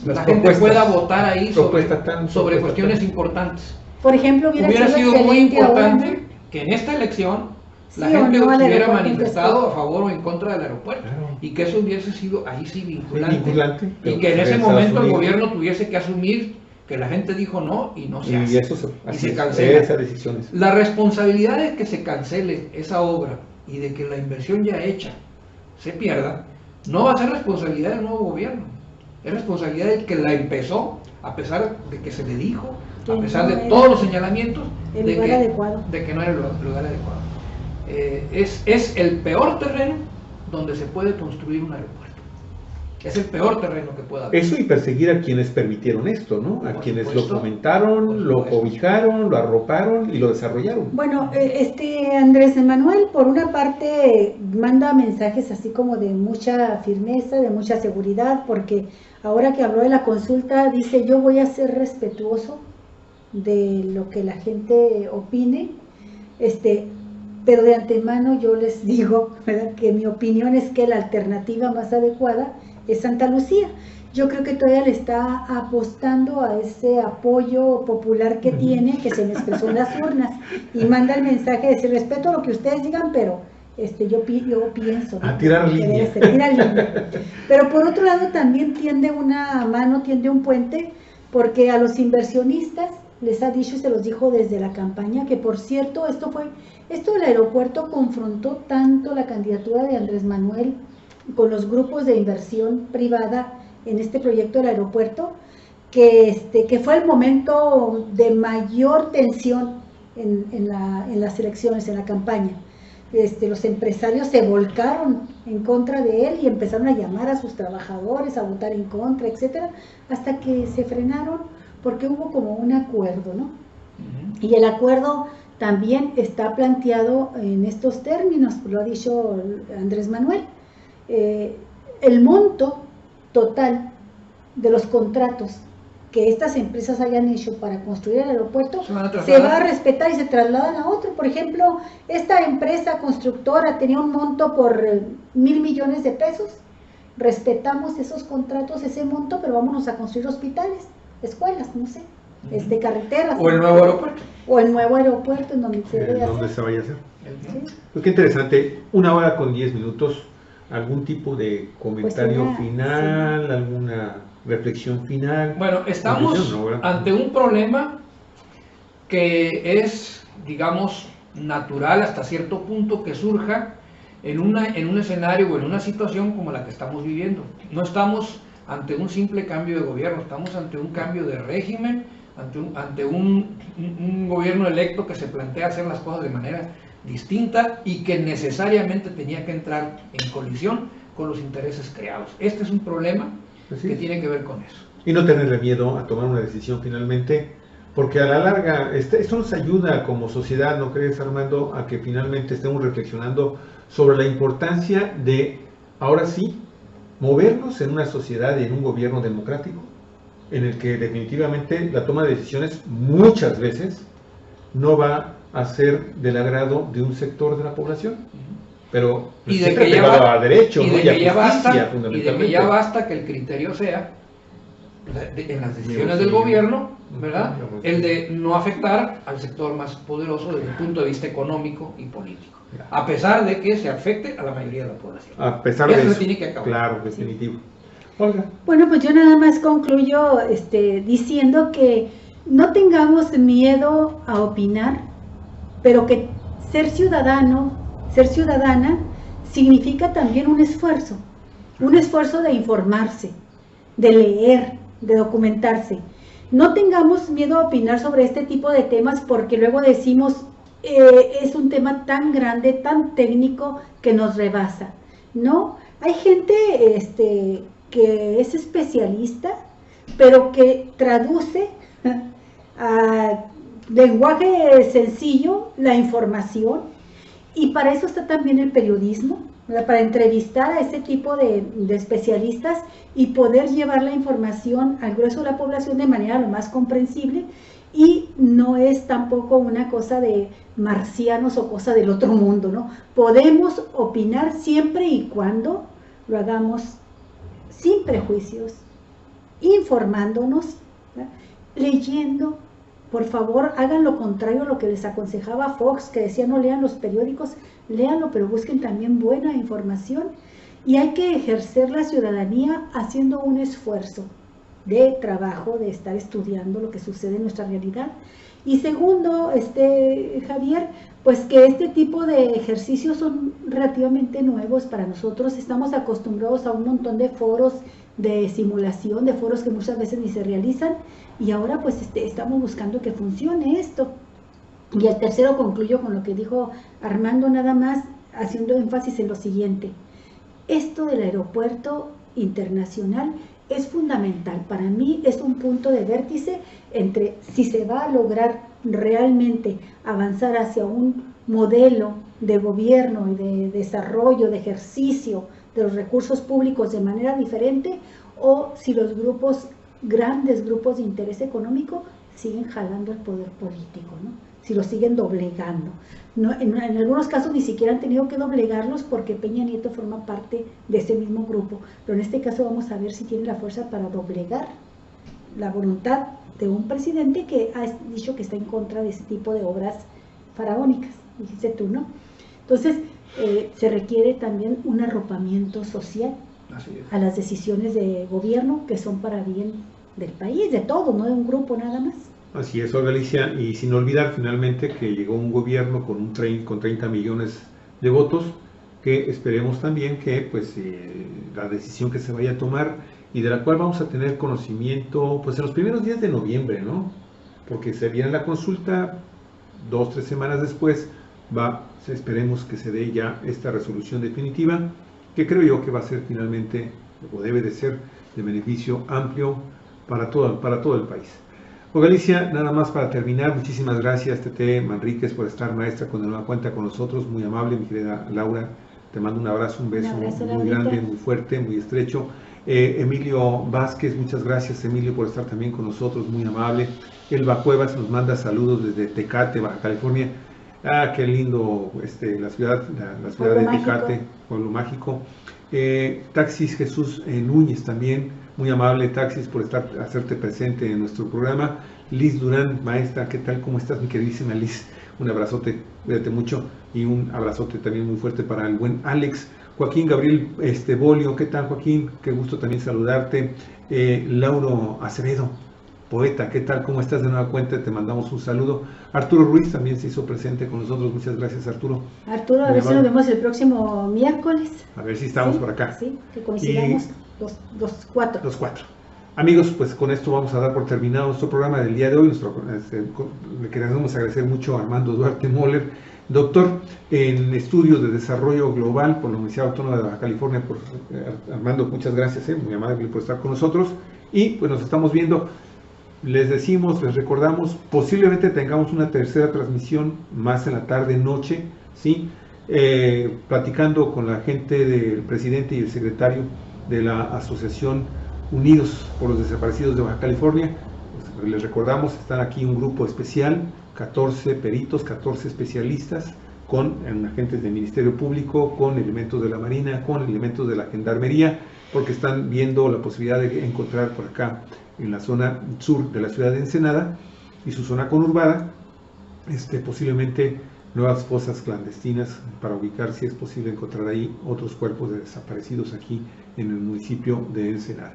la gente pueda votar ahí sobre cuestiones importantes. Por ejemplo, hubiera sido muy importante que en esta elección la gente hubiera manifestado a favor o en contra del aeropuerto, y que eso hubiese sido ahí sí vinculante, y que en ese momento el gobierno tuviese que asumir que la gente dijo no y no se hace, y se cancela. La responsabilidad de que se cancele esa obra y de que la inversión ya hecha se pierda no va a ser responsabilidad del nuevo gobierno, es responsabilidad del que la empezó, a pesar de que se le dijo Que a pesar no de era todos los señalamientos el de lugar que, adecuado. de que no era el lugar adecuado. Es el peor terreno donde se puede construir un aeropuerto. Es el peor terreno que pueda haber. Eso y perseguir a quienes permitieron esto, ¿no? A Por quienes supuesto, lo fomentaron, por lo supuesto. cobijaron, lo arroparon y lo desarrollaron. Bueno, Andrés Manuel, por una parte, manda mensajes así como de mucha firmeza, de mucha seguridad, porque ahora que habló de la consulta, dice: yo voy a ser respetuoso de lo que la gente opine, pero de antemano yo les digo, ¿verdad?, que mi opinión es que la alternativa más adecuada es Santa Lucía. Yo creo que todavía le está apostando a ese apoyo popular que tiene, que se le expresó en las urnas, y manda el mensaje de decir: respeto lo que ustedes digan, pero yo pienso, ¿no?, A tirar que línea. debe ser, tira línea. Pero por otro lado también tiende una mano, tiende un puente, porque a los inversionistas les ha dicho y se los dijo desde la campaña, que por cierto, esto del aeropuerto confrontó tanto la candidatura de Andrés Manuel con los grupos de inversión privada en este proyecto del aeropuerto, que fue el momento de mayor tensión en las elecciones, en la campaña. Los empresarios se volcaron en contra de él y empezaron a llamar a sus trabajadores a votar en contra, etcétera, hasta que se frenaron porque hubo como un acuerdo, ¿no? Y el acuerdo también está planteado en estos términos, lo ha dicho Andrés Manuel. El monto total de los contratos que estas empresas hayan hecho para construir el aeropuerto se va a respetar y se trasladan a otro. Por ejemplo, esta empresa constructora tenía un monto por 1,000 millones de pesos, respetamos esos contratos, ese monto, pero vámonos a construir hospitales, escuelas, no sé, carreteras. O el nuevo aeropuerto. O el nuevo aeropuerto en donde se debe ¿Dónde hacer. se vaya a hacer? Sí. Pues qué interesante, 1 hora con 10 minutos, algún tipo de comentario Pues final, sí, alguna reflexión final. Bueno, estamos ante un problema que es, digamos, natural hasta cierto punto que surja en un escenario o en una situación como la que estamos viviendo. No estamos ante un simple cambio de gobierno, estamos ante un cambio de régimen, ante un gobierno electo que se plantea hacer las cosas de manera distinta y que necesariamente tenía que entrar en colisión con los intereses creados. Este es un problema que tiene que ver con eso. Y no tenerle miedo a tomar una decisión finalmente, porque a la larga esto nos ayuda como sociedad, ¿no crees, Armando?, a que finalmente estemos reflexionando sobre la importancia de, ahora sí, movernos en una sociedad y en un gobierno democrático, en el que definitivamente la toma de decisiones muchas veces no va a ser del agrado de un sector de la población, pero y de siempre que ya pegado a derecho, ¿no? y de que ya basta, fundamentalmente. y de que ya basta que el criterio sea en las decisiones del gobierno, ¿verdad?, el de no afectar al sector más poderoso desde el punto de vista económico y político, a pesar de que se afecte a la mayoría de la población. A pesar de eso, tiene que acabar. Claro, definitivo. Olga. Bueno, pues yo nada más concluyo diciendo que no tengamos miedo a opinar, pero que ser ciudadano, ser ciudadana, significa también un esfuerzo de informarse, de leer, de documentarse. No tengamos miedo a opinar sobre este tipo de temas porque luego decimos, es un tema tan grande, tan técnico que nos rebasa. No, hay gente que es especialista, pero que traduce a lenguaje sencillo la información, y para eso está también el periodismo, ¿verdad?, para entrevistar a ese tipo de especialistas y poder llevar la información al grueso de la población de manera lo más comprensible, y no es tampoco una cosa de marcianos o cosa del otro mundo, ¿no? Podemos opinar siempre y cuando lo hagamos sin prejuicios, informándonos, ¿verdad?, leyendo. Por favor, hagan lo contrario a lo que les aconsejaba Fox, que decía: no lean los periódicos, léanlo, pero busquen también buena información. Y hay que ejercer la ciudadanía haciendo un esfuerzo de trabajo, de estar estudiando lo que sucede en nuestra realidad. Y segundo, Javier, pues que este tipo de ejercicios son relativamente nuevos para nosotros. Estamos acostumbrados a un montón de foros de simulación, de foros que muchas veces ni se realizan, y ahora pues estamos buscando que funcione esto. Y el tercero concluyo con lo que dijo Armando, nada más haciendo énfasis en lo siguiente: esto del aeropuerto internacional es fundamental. Para mí es un punto de vértice entre si se va a lograr realmente avanzar hacia un modelo de gobierno y de desarrollo, de ejercicio de los recursos públicos de manera diferente, o si los grandes grupos de interés económico siguen jalando el poder político, ¿no? Si lo siguen doblegando. No, en algunos casos ni siquiera han tenido que doblegarlos porque Peña Nieto forma parte de ese mismo grupo, pero en este caso vamos a ver si tiene la fuerza para doblegar la voluntad de un presidente que ha dicho que está en contra de ese tipo de obras faraónicas, dijiste tú, ¿no? Entonces, se requiere también un arropamiento social a las decisiones de gobierno que son para bien del país, de todo, no de un grupo nada más. Así es, Olga Alicia, y sin olvidar finalmente que llegó un gobierno con 30 millones de votos, que esperemos también que pues la decisión que se vaya a tomar y de la cual vamos a tener conocimiento pues en los primeros días de noviembre, ¿no? Porque se viene la consulta, 2-3 semanas después esperemos que se dé ya esta resolución definitiva, que creo yo que va a ser finalmente, o debe de ser, de beneficio amplio para todo el país. Galicia, nada más para terminar, muchísimas gracias Tete Manríquez por estar, maestra, con nueva cuenta con nosotros, muy amable, mi querida Laura, te mando un abrazo, un beso muy grande, muy fuerte, muy estrecho. Emilio Vázquez, muchas gracias Emilio por estar también con nosotros, muy amable. Elba Cuevas nos manda saludos desde Tecate, Baja California. Ah, qué lindo la ciudad de Tecate, pueblo mágico. Taxis Jesús Núñez también, muy amable Taxis por hacerte presente en nuestro programa. Liz Durán, maestra, ¿qué tal? ¿Cómo estás, mi queridísima Liz? Un abrazote, cuídate mucho, y un abrazote también muy fuerte para el buen Alex. Joaquín Gabriel Bolio, ¿qué tal, Joaquín? Qué gusto también saludarte. Lauro Acevedo, poeta, ¿qué tal? ¿Cómo estás? De nueva cuenta, te mandamos un saludo. Arturo Ruiz también se hizo presente con nosotros, muchas gracias, Arturo. Arturo, a ver si nos vemos el próximo miércoles. A ver si estamos por acá. Sí, que coincidamos los cuatro. Los cuatro. Amigos, pues con esto vamos a dar por terminado nuestro programa del día de hoy. Le queremos agradecer mucho a Armando Duarte Moller, doctor en estudios de desarrollo global por la Universidad Autónoma de Baja California. Armando, muchas gracias, muy amable por estar con nosotros. Y pues nos estamos viendo. Les decimos, les recordamos, posiblemente tengamos una tercera transmisión más en la tarde-noche, ¿sí? Platicando con la gente del presidente y el secretario de la Asociación Unidos por los Desaparecidos de Baja California. Pues, les recordamos, están aquí un grupo especial, 14 peritos, 14 especialistas, con agentes del Ministerio Público, con elementos de la Marina, con elementos de la Gendarmería, porque están viendo la posibilidad de encontrar por acá, en la zona sur de la ciudad de Ensenada y su zona conurbada, posiblemente nuevas fosas clandestinas para ubicar, si es posible, encontrar ahí otros cuerpos de desaparecidos aquí en el municipio de Ensenada.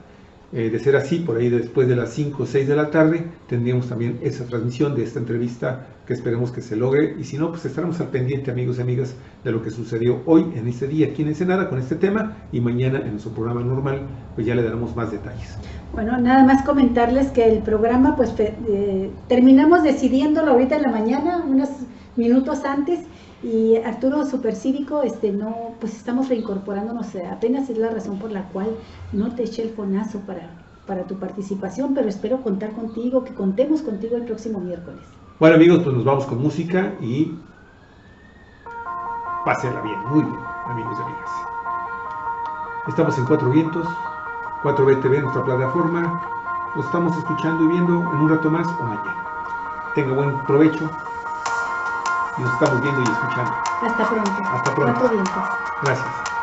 De ser así, por ahí después de las 5 o 6 de la tarde, tendríamos también esa transmisión de esta entrevista que esperemos que se logre, y si no, pues estaremos al pendiente, amigos y amigas, de lo que sucedió hoy, en este día, aquí en Ensenada, con este tema, y mañana en nuestro programa normal, pues ya le daremos más detalles. Bueno, nada más comentarles que el programa, pues terminamos decidiéndolo ahorita en la mañana, unos minutos antes, y Arturo Supercívico, no, pues estamos reincorporándonos, apenas es la razón por la cual no te eché el fonazo para tu participación, pero espero contar contigo, que contemos contigo el próximo miércoles. Bueno, amigos, pues nos vamos con música y pásenla bien, muy bien, amigos y amigas. Estamos en Cuatro Vientos, 4BTV, nuestra plataforma. Nos estamos escuchando y viendo en un rato más o mañana. Tenga buen provecho. Y nos estamos viendo y escuchando. Hasta pronto. Hasta pronto. Cuatro Vientos. Gracias.